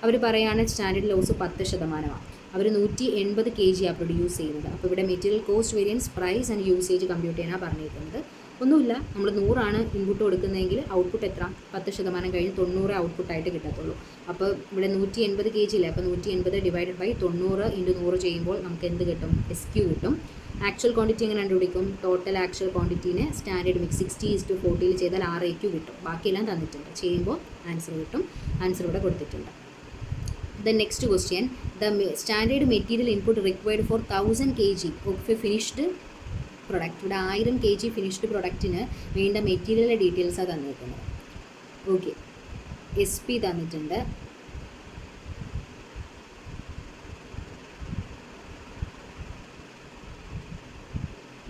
അവർ പറയുകയാണ് സ്റ്റാൻഡേർഡ് ലോസ് 10%. അവർ 180 kg പ്രൊഡ്യൂസ് ചെയ്യുന്നത്. അപ്പോൾ ഇവിടെ material cost variance, price and usage compute ചെയ്യാനാണ് പറഞ്ഞിരിക്കുന്നത്. ഒന്നുമില്ല, നമ്മൾ 100 ഇൻപുട്ട് കൊടുക്കുന്നതെങ്കിൽ ഔട്ട്പുട്ട് എത്ര? 10% കഴിഞ്ഞ് 90 ഔട്ട്പുട്ടായിട്ട് കിട്ടത്തുള്ളൂ. അപ്പോൾ ഇവിടെ 180 kg ഇല്ലേ, അപ്പോൾ 180 ഡിവൈഡഡ് ബൈ 90 × 100 ചെയ്യുമ്പോൾ നമുക്ക് എന്ത് കിട്ടും? SQ കിട്ടും. ആക്ച്വൽ ക്വാണ്ടിറ്റി എങ്ങനെ കണ്ടുപിടിക്കും? ടോട്ടൽ ആക്ച്വൽ ക്വാണ്ടിറ്റീനെ സ്റ്റാൻഡേർഡ് മിക്സ് 60:40 ചെയ്താൽ RAQ കിട്ടും. ബാക്കിയെല്ലാം തന്നിട്ടുണ്ട്. ചെയ്യുമ്പോൾ ആൻസർ കിട്ടും. ആൻസർ ഇവിടെ കൊടുത്തിട്ടുണ്ട്. The next question. The standard material input required for 1000 kg of finished product. ഇവിടെ 1000 kg ഫിനിഷ്ഡ് പ്രൊഡക്റ്റിന് വേണ്ട മെറ്റീരിയലിൻ്റെ ഡീറ്റെയിൽസാണ് തന്നിരിക്കുന്നത്. ഓക്കെ, SP തന്നിട്ടുണ്ട്.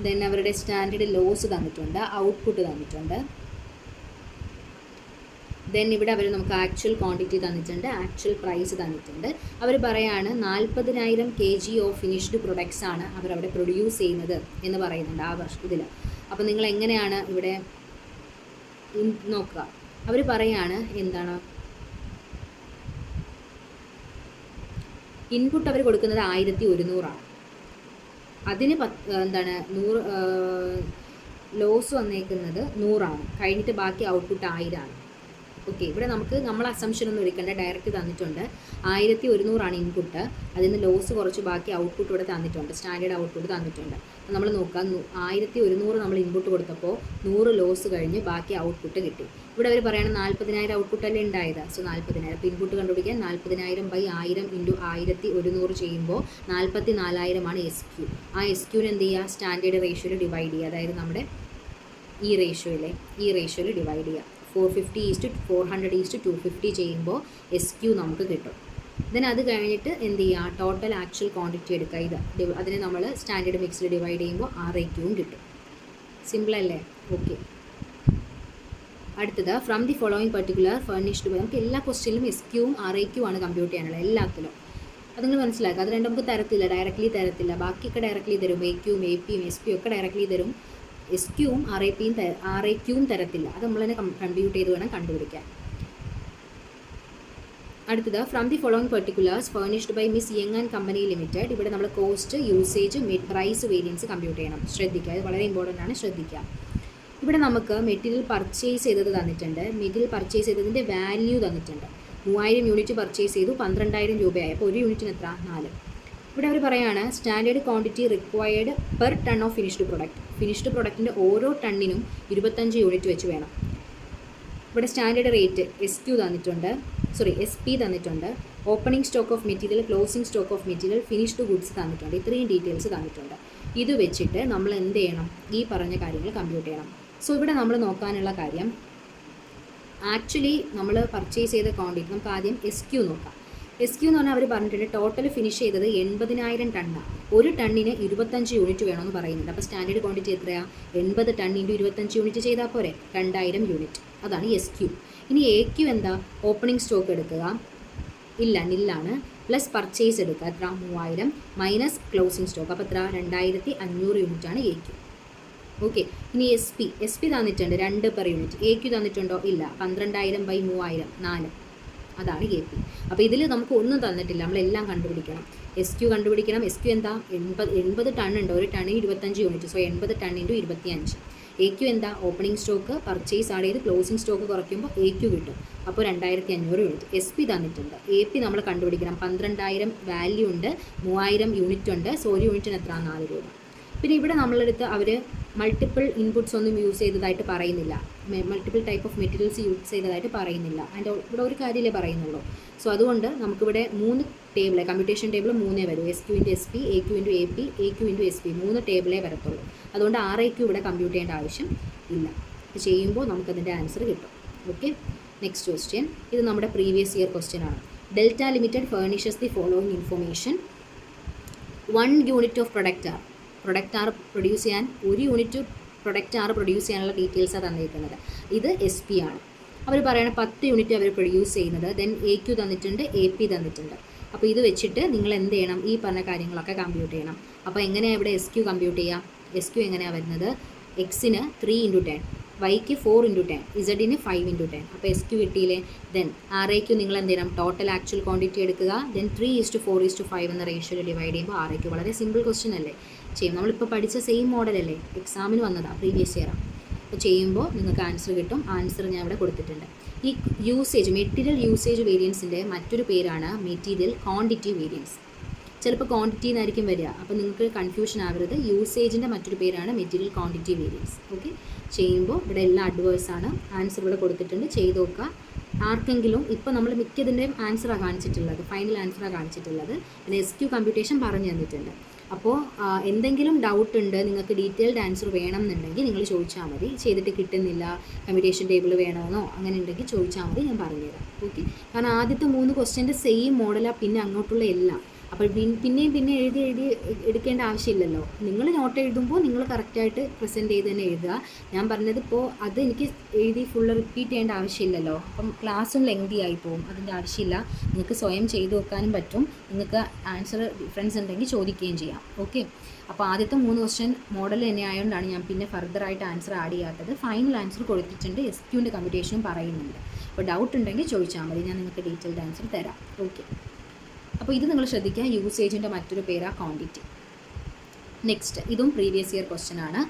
ദെൻ അവരുടെ സ്റ്റാൻഡേർഡ് ലോസ് തന്നിട്ടുണ്ട്, ഔട്ട്പുട്ട് തന്നിട്ടുണ്ട്. ദെൻ ഇവിടെ അവർ നമുക്ക് ആക്ച്വൽ ക്വാണ്ടിറ്റി തന്നിട്ടുണ്ട്, ആക്ച്വൽ പ്രൈസ് തന്നിട്ടുണ്ട്. അവർ പറയാണ് 40,000 kg ഓഫ് ഫിനിഷ്ഡ് പ്രൊഡക്ട്സ് ആണ് അവരവിടെ പ്രൊഡ്യൂസ് ചെയ്യുന്നത് എന്ന് പറയുന്നുണ്ട് ആ ഇതിൽ. അപ്പോൾ നിങ്ങൾ എങ്ങനെയാണ് ഇവിടെ നോക്കുക? അവർ പറയാണ് എന്താണ് ഇൻപുട്ട് അവർ കൊടുക്കുന്നത് 1100. അതിന് 100 ലോസ് വന്നേക്കുന്നത് 100 കഴിഞ്ഞിട്ട് ബാക്കി ഔട്ട്പുട്ട് 1000. ഓക്കെ, ഇവിടെ നമുക്ക് നമ്മൾ അസംഷൻ ഒന്നും എടുക്കേണ്ട, ഡയറക്റ്റ് തന്നിട്ടുണ്ട്. 1100 ഇൻപുട്ട്, അതിൽ നിന്ന് ലോസ് കുറച്ച് ബാക്കി ഔട്ട്പുട്ട് ഇവിടെ തന്നിട്ടുണ്ട്, സ്റ്റാൻഡേർഡ് ഔട്ട്പുട്ട് തന്നിട്ടുണ്ട്. അപ്പോൾ നമ്മൾ നോക്കാം, 1100 നമ്മൾ ഇൻപുട്ട് കൊടുത്തപ്പോൾ 100 ലോസ് കഴിഞ്ഞ് ബാക്കി ഔട്ട്പുട്ട് കിട്ടി. ഇവിടെ അവർ പറയുന്നത് 40,000 ഔട്ട്പുട്ടല്ലേ ഉണ്ടായത്. സോ 40,000 ഇപ്പോൾ ഇൻപുട്ട് കണ്ടുപിടിക്കാൻ 40,000 × 1000 × 1100 ചെയ്യുമ്പോൾ 44,000 SQ. ആ SQന് എന്ത് ചെയ്യുക? സ്റ്റാൻഡേർഡ് റേഷ്യോയിൽ ഡിവൈഡ് ചെയ്യുക. അതായത് നമ്മുടെ ഈ റേഷ്യോയിൽ ഡിവൈഡ് ചെയ്യുക. 450:400:250 ചെയ്യുമ്പോൾ SQ നമുക്ക് കിട്ടും. ദെൻ അത് കഴിഞ്ഞിട്ട് എന്ത് ചെയ്യുക? ടോട്ടൽ ആക്ച്വൽ ക്വാണ്ടിറ്റി എടുക്കുക. അതിനെ നമ്മൾ സ്റ്റാൻഡേർഡ് മിക്സിൽ ഡിവൈഡ് ചെയ്യുമ്പോൾ RAQവും കിട്ടും. സിമ്പിളല്ലേ? ഓക്കെ, അടുത്തത് from the following particular furnished. നമുക്ക് എല്ലാ ക്വസ്റ്റ്യനിലും SQവും RAQവും ആണ് കമ്പ്യൂട്ട് ചെയ്യാനുള്ളത്, എല്ലാത്തിലും. അത് നിങ്ങൾ മനസ്സിലാക്കുക. അത് രണ്ടും നമുക്ക് തരത്തില്ല, ഡയറക്റ്റ്ലി തരത്തില്ല. ബാക്കിയൊക്കെ ഡയറക്റ്റ്ലി തരും, AQയും APയും SPയും ഒക്കെ ഡയറക്റ്റ്ലി തരും. SQവും RAQവും തരത്തില്ല. അത് നമ്മൾ തന്നെ കമ്പ്യൂട്ട് ചെയ്ത് വേണം കണ്ടുപിടിക്കാൻ. അടുത്തത് from the following particulars furnished by Miss Young and company limited. ഇവിടെ നമ്മൾ cost, usage, price variance compute ചെയ്യണം. ശ്രദ്ധിക്കുക, ഇത് വളരെ ഇമ്പോർട്ടൻ്റ് ആണ്, ശ്രദ്ധിക്കുക. ഇവിടെ നമുക്ക് മെറ്റീരിയൽ പർച്ചേസ് ചെയ്തത് തന്നിട്ടുണ്ട്. മെറ്റീരിയൽ പർച്ചേസ് ചെയ്തതിൻ്റെ വാല്യൂ തന്നിട്ടുണ്ട്. 3000 യൂണിറ്റ് പർച്ചേസ് ചെയ്തു, 12,000 രൂപയായി. അപ്പോൾ ഒരു യൂണിറ്റിന് എത്ര? 4. ഇവിടെ അവർ പറയുകയാണ് standard quantity required per ton of finished product. Finished പ്രൊഡക്റ്റിൻ്റെ ഓരോ ടണ്ണിനും 25 യൂണിറ്റ് വെച്ച് വേണം. ഇവിടെ സ്റ്റാൻഡേർഡ് റേറ്റ് SP തന്നിട്ടുണ്ട്. Opening stock of material, closing stock of material, finished goods തന്നിട്ടുണ്ട്. ഇത്രയും ഡീറ്റെയിൽസ് തന്നിട്ടുണ്ട്. ഇത് വെച്ചിട്ട് നമ്മൾ എന്ത് ചെയ്യണം? ഈ പറഞ്ഞ കാര്യങ്ങൾ കമ്പ്യൂട്ട് ചെയ്യണം. സോ ഇവിടെ നമ്മൾ നോക്കാനുള്ള കാര്യം, ആക്ച്വലി നമ്മൾ പർച്ചേസ് ചെയ്ത ക്വാണ്ടിറ്റി നമുക്ക് ആദ്യം SQ നോക്കാം. SQ എന്ന് പറഞ്ഞാൽ അവർ പറഞ്ഞിട്ടുണ്ട് ടോട്ടൽ ഫിനിഷ് ചെയ്തത് 80,000 ടണ്ണാണ്. ഒരു ടണ്ണിന് 25 യൂണിറ്റ് വേണമെന്ന് പറയുന്നുണ്ട്. അപ്പോൾ സ്റ്റാൻഡേർഡ് ക്വാണ്ടിറ്റി എത്രയാണ്? 80 ടൺ ഇൻറ്റു 25 യൂണിറ്റ് ചെയ്താൽ പോരെ, 2000 യൂണിറ്റ്. അതാണ് SQ. ഇനി AQ എന്താ? ഓപ്പണിംഗ് സ്റ്റോക്ക് എടുക്കുക, ഇല്ല നില്ലാണ്, പ്ലസ് പർച്ചേസ് എടുക്കുക, എത്ര? 3000 മൈനസ് ക്ലോസിംഗ് സ്റ്റോക്ക്, അപ്പോൾ എത്ര? 2500 യൂണിറ്റാണ് AQ. ഓക്കെ. ഇനി SP തന്നിട്ടുണ്ട് 2 പെർ യൂണിറ്റ്. AQ തന്നിട്ടുണ്ടോ? ഇല്ല. 12,000/3000 4, അതാണ് AP. അപ്പോൾ ഇതിൽ നമുക്ക് ഒന്നും തന്നിട്ടില്ല, നമ്മളെല്ലാം കണ്ടുപിടിക്കണം. SQ കണ്ടുപിടിക്കണം. SQ എന്താ? 80 ടൺ ഉണ്ട്, ഒരു ടണ്ണിന് 25 unit, so 80 ton into 25. AQ എന്താ? ഓപ്പണിംഗ് സ്റ്റോക്ക് പർച്ചേസ് ആഡ് ചെയ്ത് ക്ലോസിംഗ് സ്റ്റോക്ക് കുറയ്ക്കുമ്പോൾ AQ കിട്ടും, അപ്പോൾ 2500 യൂണിറ്റ്. SP തന്നിട്ടുണ്ട്. AP നമ്മൾ കണ്ടുപിടിക്കണം. 12,000 വാല്യൂ ഉണ്ട്, 3000 യൂണിറ്റ് ഉണ്ട്, സോ ഒരു യൂണിറ്റിന് എത്ര? 4 രൂപ. പിന്നെ ഇവിടെ നമ്മളെടുത്ത് അവർ മൾട്ടിപ്പിൾ ഇൻപുട്സ് ഒന്നും യൂസ് ചെയ്തതായിട്ട് പറയുന്നില്ല, multiple type of materials use ചെയ്തതായിട്ട് പറയുന്നില്ല. അതിൻ്റെ ഇവിടെ ഒരു കാര്യമല്ലേ പറയുന്നുള്ളൂ. സോ അതുകൊണ്ട് നമുക്കിവിടെ 3 ടേബിൾ, കമ്പ്യൂട്ടേഷൻ ടേബിൾ 3 വരും. SQ into SP, AQ into AP, AQ into SP, 3 ടേബിളേ വരത്തുള്ളൂ. അതുകൊണ്ട് RAQ ഇവിടെ കമ്പ്യൂട്ട് ചെയ്യേണ്ട ആവശ്യം ഇല്ല. ഇത് ചെയ്യുമ്പോൾ നമുക്കതിൻ്റെ ആൻസർ കിട്ടും. ഓക്കെ. നെക്സ്റ്റ് ക്വസ്റ്റ്യൻ, ഇത് നമ്മുടെ പ്രീവിയസ് ഇയർ ക്വസ്റ്റ്യൻ ആണ്. Delta limited furnishes the following information. 1 unit of product R produce ചെയ്യാൻ, 1 യൂണിറ്റ് പ്രൊഡക്റ്റ് ആർ പ്രൊഡ്യൂസ് ചെയ്യാനുള്ള ഡീറ്റെയിൽസാണ് തന്നിരിക്കുന്നത്. ഇത് SP ആണ്. അവർ പറയുന്നത് 10 യൂണിറ്റ് അവർ പ്രൊഡ്യൂസ് ചെയ്യുന്നത്. ദെൻ AQ തന്നിട്ടുണ്ട്, AP തന്നിട്ടുണ്ട്. അപ്പോൾ ഇത് വെച്ചിട്ട് നിങ്ങൾ എന്ത് ചെയ്യണം? ഈ പറഞ്ഞ കാര്യങ്ങളൊക്കെ കമ്പ്യൂട്ട് ചെയ്യണം. അപ്പോൾ എങ്ങനെയാണ് ഇവിടെ SQ കമ്പ്യൂട്ട് ചെയ്യാം? SQ എങ്ങനെയാണ് വരുന്നത്? Xന് 3 × 10, Yക്ക് 4 × 10, Zന് 5 × 10. അപ്പോൾ SQ കിട്ടിയില്ലേ? ദെൻ RAQ നിങ്ങൾ എന്ത് ചെയ്യണം? ടോട്ടൽ ആക്ച്വൽ ക്വാണ്ടിറ്റി എടുക്കുക, ദെൻ 3:4:5 എന്ന റേഷ്യോയിൽ ഡിവൈഡ് ചെയ്യുമ്പോൾ RAQ. വളരെ സിമ്പിൾ ക്വസ്റ്റ്യൻ അല്ലേ? ചെയ്യും. നമ്മളിപ്പോൾ പഠിച്ച സെയിം മോഡലല്ലേ, എക്സാമിന് വന്നതാണ്, പ്രീവിയസ് ഇയറാണ്. അപ്പോൾ ചെയ്യുമ്പോൾ നിങ്ങൾക്ക് ആൻസർ കിട്ടും. ആൻസർ ഞാൻ ഇവിടെ കൊടുത്തിട്ടുണ്ട്. ഈ മെറ്റീരിയൽ യൂസേജ് വേരിയൻസിൻ്റെ മറ്റൊരു പേരാണ് മെറ്റീരിയൽ ക്വാണ്ടിറ്റി വേരിയൻസ്. ചിലപ്പോൾ ക്വാണ്ടിറ്റി എന്നായിരിക്കും വരിക, അപ്പോൾ നിങ്ങൾക്ക് കൺഫ്യൂഷൻ ആവരുത്. യൂസേജിൻ്റെ മറ്റൊരു പേരാണ് മെറ്റീരിയൽ ക്വാണ്ടിറ്റി വേരിയൻസ്. ഓക്കെ. ചെയ്യുമ്പോൾ ഇവിടെ എല്ലാം അഡ്വേഴ്സാണ്. ആൻസർ ഇവിടെ കൊടുത്തിട്ടുണ്ട്, ചെയ്ത് നോക്കുക. ആർക്കെങ്കിലും ഇപ്പോൾ നമ്മൾ മിക്കതിൻ്റെയും ആൻസറാണ് കാണിച്ചിട്ടുള്ളത്, ഫൈനൽ ആൻസറാണ് കാണിച്ചിട്ടുള്ളത്. പിന്നെ SQ കമ്പ്യൂട്ടേഷൻ പറഞ്ഞു തന്നിട്ടുണ്ട്. അപ്പോൾ എന്തെങ്കിലും ഡൗട്ട് ഉണ്ട്, നിങ്ങൾക്ക് ഡീറ്റെയിൽഡ് ആൻസർ വേണം എന്നുണ്ടെങ്കിൽ നിങ്ങൾ ചോദിച്ചാൽ മതി. ചെയ്തിട്ട് കിട്ടുന്നില്ല, കമ്പ്യൂട്ടേഷൻ ടേബിൾ വേണമെന്നോ അങ്ങനെ ഉണ്ടെങ്കിൽ ചോദിച്ചാൽ മതി, ഞാൻ പറഞ്ഞുതരാം. ഓക്കെ. കാരണം ആദ്യത്തെ 3 ക്വസ്റ്റ്യൻ്റെ സെയിം മോഡലാണ്, പിന്നെ അങ്ങോട്ടുള്ള എല്ലാം. അപ്പോൾ പിന്നെയും എഴുതി എടുക്കേണ്ട ആവശ്യമില്ലല്ലോ. നിങ്ങൾ നോട്ട് എഴുതുമ്പോൾ നിങ്ങൾ കറക്റ്റായിട്ട് പ്രസൻറ്റ് ചെയ്ത് തന്നെ എഴുതുക. ഞാൻ പറഞ്ഞത് ഇപ്പോൾ അത് എനിക്ക് എഴുതി ഫുള്ള് റിപ്പീറ്റ് ചെയ്യേണ്ട ആവശ്യമില്ലല്ലോ. അപ്പം ക്ലാസ്സും ലെങ്തി ആയി പോകും, അതിൻ്റെ ആവശ്യമില്ല. നിങ്ങൾക്ക് സ്വയം ചെയ്ത് വെക്കാനും പറ്റും. നിങ്ങൾക്ക് ആൻസർ ഡിഫറൻസ് ഉണ്ടെങ്കിൽ ചോദിക്കുകയും ചെയ്യാം. ഓക്കെ. അപ്പോൾ ആദ്യത്തെ 3 ക്വസ്റ്റ്യൻ മോഡൽ തന്നെ ആയതുകൊണ്ടാണ് ഞാൻ പിന്നെ ഫർദറായിട്ട് ആൻസർ ആഡ് ചെയ്യാത്തത്. ഫൈനൽ ആൻസർ കൊടുത്തിട്ടുണ്ട്, SQൻ്റെ കമ്പ്യൂട്ടേഷനും പറയുന്നുണ്ട്. അപ്പോൾ ഡൗട്ട് ഉണ്ടെങ്കിൽ ചോദിച്ചാൽ മതി, ഞാൻ നിങ്ങൾക്ക് ഡീറ്റെയിൽഡ് ആൻസർ തരാം. ഓക്കെ. അപ്പോൾ ഇത് നിങ്ങൾ ശ്രദ്ധിക്കുക, യൂസേജിൻ്റെ മറ്റൊരു പേരാണ് ക്വാണ്ടിറ്റി. നെക്സ്റ്റ്, ഇതും പ്രീവിയസ് ഇയർ ക്വസ്റ്റ്യൻ ആണ്.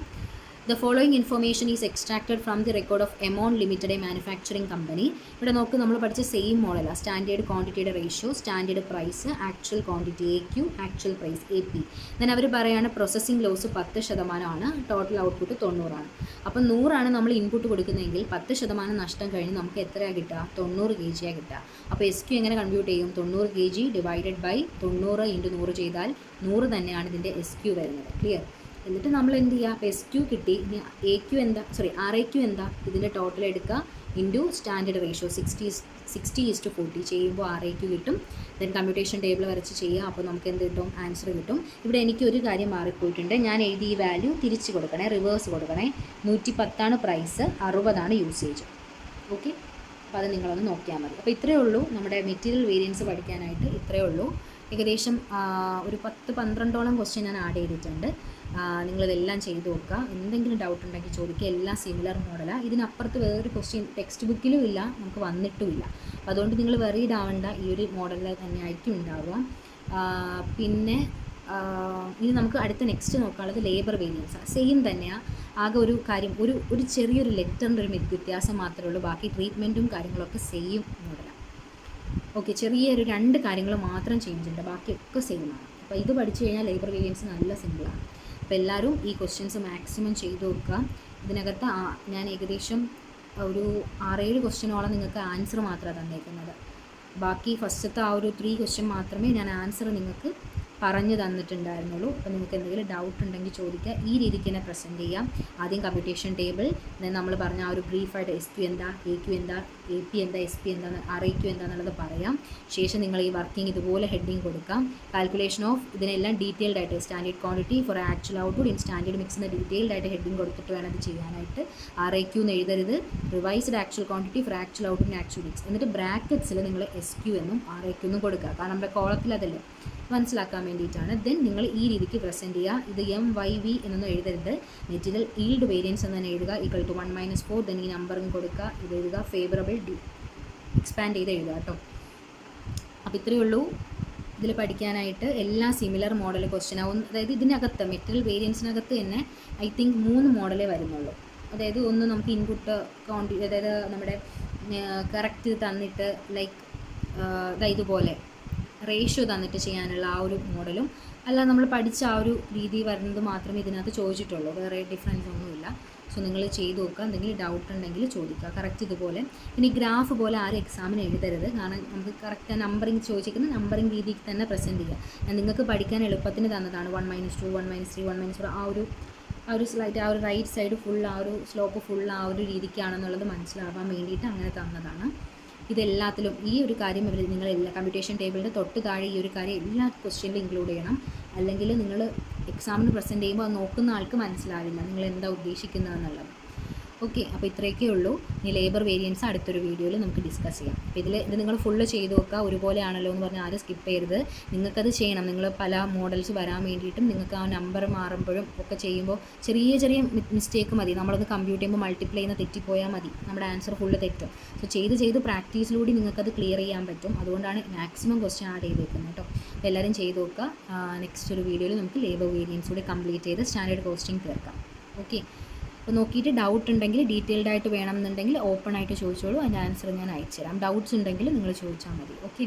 The following information is extracted from the record of Emon Limited, a manufacturing company. ഇവിടെ നോക്ക്, നമ്മൾ പഠിച്ച സെയിം മോഡലാണ്. സ്റ്റാൻഡേർഡ് ക്വാണ്ടിറ്റിയുടെ ratio, standard price, actual quantity AQ, actual price AP. Then അവർ പറയുകയാണ് പ്രോസസ്സിംഗ് ലോസ് 10% ടോട്ടൽ ഔട്ട്പുട്ട് 90 ആണ്. അപ്പം 100 നമ്മൾ ഇൻപുട്ട് കൊടുക്കുന്നതെങ്കിൽ 10% നഷ്ടം കഴിഞ്ഞ് നമുക്ക് എത്രയാണ് കിട്ടുക? 90 kg കിട്ടുക. അപ്പോൾ SQ എങ്ങനെ കമ്പ്യൂട്ട് ചെയ്യും? 90 kg ഡിവൈഡഡ് ബൈ 90 × 100 ചെയ്താൽ 100 തന്നെയാണ് ഇതിൻ്റെ SQ വരുന്നത്. ക്ലിയർ? എന്നിട്ട് നമ്മൾ എന്ത് ചെയ്യുക? അപ്പോൾ SQ കിട്ടി. ഇനി RAQ എന്താ? ഇതിൻ്റെ ടോട്ടൽ എടുക്കുക ഇൻറ്റു സ്റ്റാൻഡേർഡ് റേഷ്യോ 60:40 ചെയ്യുമ്പോൾ RAQ കിട്ടും. ദെൻ കമ്പ്യൂട്ടേഷൻ ടേബിൾ വരച്ച് ചെയ്യുക. അപ്പോൾ നമുക്ക് എന്ത് കിട്ടും? ആൻസർ കിട്ടും. ഇവിടെ എനിക്ക് ഒരു കാര്യം മാറിപ്പോയിട്ടുണ്ട്. ഞാൻ എഴുതി ഈ വാല്യൂ തിരിച്ച് കൊടുക്കണേ, റിവേഴ്സ് കൊടുക്കണേ. 110 പ്രൈസ്, 60 യൂസേജ്. ഓക്കെ. അപ്പോൾ അത് നിങ്ങളൊന്ന് നോക്കിയാൽ മതി. അപ്പോൾ ഇത്രയേ ഉള്ളൂ നമ്മുടെ മെറ്റീരിയൽ വേരിയൻസ് പഠിക്കാനായിട്ട്. ഇത്രയേ ഉള്ളൂ. ഏകദേശം ഒരു 10-12ഓളം ക്വസ്റ്റ്യൻ ഞാൻ ആഡ് ചെയ്തിട്ടുണ്ട്. നിങ്ങളിതെല്ലാം ചെയ്ത് നോക്കുക. എന്തെങ്കിലും ഡൗട്ട് ഉണ്ടെങ്കിൽ ചോദിക്കുക. എല്ലാം സിമിലർ മോഡലാണ്. ഇതിനപ്പുറത്ത് വേറൊരു ക്വസ്റ്റ്യൻ ടെക്സ്റ്റ് ബുക്കിലും ഇല്ല, നമുക്ക് വന്നിട്ടുമില്ല. അപ്പോൾ അതുകൊണ്ട് നിങ്ങൾ വെറീഡ് ആവേണ്ട, ഈ ഒരു മോഡലിൽ തന്നെ ആയിരിക്കും ഉണ്ടാവുക. പിന്നെ ഇനി നമുക്ക് അടുത്ത നെക്സ്റ്റ് നോക്കാനുള്ളത് ലേബർ വേരിയൻസാണ്. സെയിം തന്നെയാണ്. ആകെ ഒരു കാര്യം, ഒരു ചെറിയൊരു ലെറ്ററിൻ്റെ ഒരു വ്യത്യാസം മാത്രമേ ഉള്ളൂ. ബാക്കി ട്രീറ്റ്മെൻറ്റും കാര്യങ്ങളൊക്കെ സെയിം മോഡലാണ്. ഓക്കെ. ചെറിയൊരു 2 കാര്യങ്ങൾ മാത്രം ചേഞ്ച് ഉണ്ട്, ബാക്കിയൊക്കെ സെയിം ആണ്. അപ്പോൾ ഇത് പഠിച്ചു കഴിഞ്ഞാൽ ലേബർ വേരിയൻസ് നല്ല സിമ്പിളാണ്. അപ്പോൾ എല്ലാവരും ഈ ക്വസ്റ്റ്യൻസ് മാക്സിമം ചെയ്ത് നോക്കുക. ഇതിനകത്ത് ഞാൻ ഏകദേശം ഒരു 6-7 ക്വസ്റ്റ്യനോളം നിങ്ങൾക്ക് ആൻസർ മാത്രമാണ് തന്നേക്കുന്നത്. ബാക്കി ഫസ്റ്റത്തെ ആ ഒരു 3 ക്വസ്റ്റ്യൻ മാത്രമേ ഞാൻ ആൻസർ നിങ്ങൾക്ക് പറഞ്ഞു തന്നിട്ടുണ്ടായിരുന്നുള്ളൂ. അപ്പോൾ നിങ്ങൾക്ക് എന്തെങ്കിലും ഡൗട്ട് ഉണ്ടെങ്കിൽ ചോദിക്കുക. ഈ രീതിക്ക് തന്നെ പ്രസൻറ്റ് ചെയ്യാം. ആദ്യം കമ്പ്യൂട്ടേഷൻ ടേബിൾ, നമ്മൾ പറഞ്ഞ ആ ഒരു ബ്രീഫായിട്ട് SQ എന്താ, AQ എന്താ, AP എന്താ, SP എന്താ, RAQ എന്താണെന്നുള്ളത് പറയാം. ശേഷം നിങ്ങൾ ഈ വർക്കിംഗ് ഇതുപോലെ ഹെഡിങ് കൊടുക്കാം. കാൽക്കുലേഷൻ ഓഫ് ഇതിനെല്ലാം ഡീറ്റെയിൽഡ് ആയിട്ട് standard quantity for actual output in standard mix എന്ന് ഡീറ്റെയിൽഡ് ആയിട്ട് ഹെഡിങ് കൊടുത്തിട്ട് വേണം ഇത് ചെയ്യാനായിട്ട്. RAQ എന്ന് എഴുതരുത്, revised actual quantity for actual output in actual mix. എന്നിട്ട് ബ്രാക്കറ്റ്സിൽ നിങ്ങൾ SQ എന്നും RAQ എന്നും കൊടുക്കുക. കാരണം നമ്മുടെ കോളത്തിൽ അതല്ലേ, മനസ്സിലാക്കാൻ വേണ്ടിയിട്ടാണ്. ദെൻ നിങ്ങൾ ഈ രീതിക്ക് പ്രസൻറ്റ് ചെയ്യുക. ഇത് MYV എന്നൊന്നും എഴുതരുത്, മെറ്റീരിയൽ ഈൽഡ് വേരിയൻസ് എന്ന് തന്നെ എഴുതുക. Equal to 1 - 4. ദെൻ ഈ നമ്പറും കൊടുക്കുക, ഇത് എഴുതുക. ഫേവറബിൾ എക്സ്പാൻഡ് ചെയ്ത് എഴുതുക കേട്ടോ. അപ്പോൾ ഇത്രയേ ഉള്ളൂ ഇതിൽ പഠിക്കാനായിട്ട്. എല്ലാം സിമിലർ മോഡൽ ക്വസ്റ്റ്യൻ ആവും. അതായത് ഇതിനകത്ത് മെറ്റീരിയൽ വേരിയൻസിനകത്ത് തന്നെ ഐ തിങ്ക് 3 മോഡലേ വരുന്നുള്ളൂ. അതായത് ഒന്ന് നമുക്ക് ഇൻപുട്ട് ക്വാണ്ടിറ്റി, അതായത് നമ്മുടെ കറക്റ്റ് തന്നിട്ട് ലൈക്ക് ഇതുപോലെ റേഷ്യോ തന്നിട്ട് ചെയ്യാനുള്ള ആ ഒരു മോഡലും, അല്ല നമ്മൾ പഠിച്ച ആ ഒരു രീതി വരുന്നത് മാത്രമേ ഇതിനകത്ത് ചോദിച്ചിട്ടുള്ളൂ. വേറെ ഡിഫറൻസ് ഒന്നുമില്ല. സോ നിങ്ങൾ ചെയ്ത് നോക്കുക. എന്തെങ്കിലും ഡൗട്ട് ഉണ്ടെങ്കിൽ ചോദിക്കുക. കറക്റ്റ് ഇതുപോലെ. ഇനി ഗ്രാഫ് പോലെ ആരും എക്സാമിന് എഴുതരുത്. കാരണം നമുക്ക് കറക്റ്റ് നമ്പറിങ് ചോദിച്ചിരിക്കുന്ന നമ്പറിങ് രീതിക്ക് തന്നെ പ്രസൻറ്റ് ചെയ്യുക. ഞാൻ നിങ്ങൾക്ക് പഠിക്കാൻ എളുപ്പത്തിന് തന്നതാണ്. 1 - 2, 1 - 3, 1 - 4 ആ ഒരു സ്ലൈഡ്, ആ ഒരു റൈറ്റ് സൈഡ് ഫുൾ, ആ ഒരു സ്ലോപ്പ് ഫുൾ ആ ഒരു രീതിക്കാണെന്നുള്ളത് മനസ്സിലാവാൻ വേണ്ടിയിട്ട് അങ്ങനെ തന്നതാണ്. ഇതെല്ലാത്തിലും ഈ ഒരു കാര്യം നിങ്ങൾ എല്ലാ കമ്പ്യൂട്ടേഷൻ ടേബിളിൻ്റെ തൊട്ട് താഴെ ഈ ഒരു കാര്യം എല്ലാ ക്വസ്റ്റ്യനിലും ഇൻക്ലൂഡ് ചെയ്യണം. അല്ലെങ്കിൽ നിങ്ങൾ എക്സാമിന് പ്രസൻറ്റ് ചെയ്യുമ്പോൾ അത് നോക്കുന്ന ആൾക്ക് മനസ്സിലാവില്ല നിങ്ങൾ എന്താ ഉദ്ദേശിക്കുന്നതെന്നുള്ളത്. ഓക്കെ, അപ്പോൾ ഇത്രയൊക്കെ ഉള്ളൂ. ഇനി ലേബർ വേരിയൻസ് അടുത്തൊരു വീഡിയോയിൽ നമുക്ക് ഡിസ്കസ് ചെയ്യാം. അപ്പോൾ ഇത് നിങ്ങൾ ഫുള്ള് ചെയ്ത് നോക്കുക. ഒരുപോലെയാണല്ലോ എന്ന് പറഞ്ഞാൽ ആരും സ്കിപ്പ് ചെയ്യരുത്. നിങ്ങൾക്കത് ചെയ്യണം. നിങ്ങൾ പല മോഡൽസ് വരാൻ വേണ്ടിയിട്ടും നിങ്ങൾക്ക് ആ നമ്പർ മാറുമ്പോഴും ഒക്കെ ചെയ്യുമ്പോൾ ചെറിയ ചെറിയ മിസ്റ്റേക്ക് മതി. നമ്മളത് കമ്പ്യൂട്ട് ചെയ്യുമ്പോൾ മൾട്ടിപ്ലൈ ചെയ്യുന്ന തെറ്റിപ്പോയാൽ മതി, നമ്മുടെ ആൻസർ ഫുള്ള് തെറ്റും. സോ ചെയ്ത് പ്രാക്ടീസിലൂടെ നിങ്ങൾക്കത് ക്ലിയർ ചെയ്യാൻ പറ്റും. അതുകൊണ്ടാണ് മാക്സിമം ക്വസ്റ്റ്യൻ ആഡ് ചെയ്തേക്കുന്നത് കേട്ടോ. അപ്പോൾ എല്ലാവരും ചെയ്ത് നോക്കുക. നെക്സ്റ്റ് ഒരു വീഡിയോയിൽ നമുക്ക് ലേബർ വേരിയൻസ് കൂടി കംപ്ലീറ്റ് ചെയ്ത് സ്റ്റാൻഡേർഡ് കോസ്റ്റിംഗ് തീർക്കാം. ഓക്കെ, അപ്പോൾ നോക്കിയിട്ട് ഡൗട്ട് ഉണ്ടെങ്കിൽ ഡീറ്റെയിൽഡ് ആയിട്ട് വേണമെന്നുണ്ടെങ്കിൽ ഓപ്പൺ ആയിട്ട് ചോദിച്ചോളൂ. അതിൻ്റെ ആൻസർ ഞാൻ അയച്ചുതരാം. ഡൗട്ട്സ് ഉണ്ടെങ്കിൽ നിങ്ങൾ ചോദിച്ചാൽ മതി. ഓക്കെ.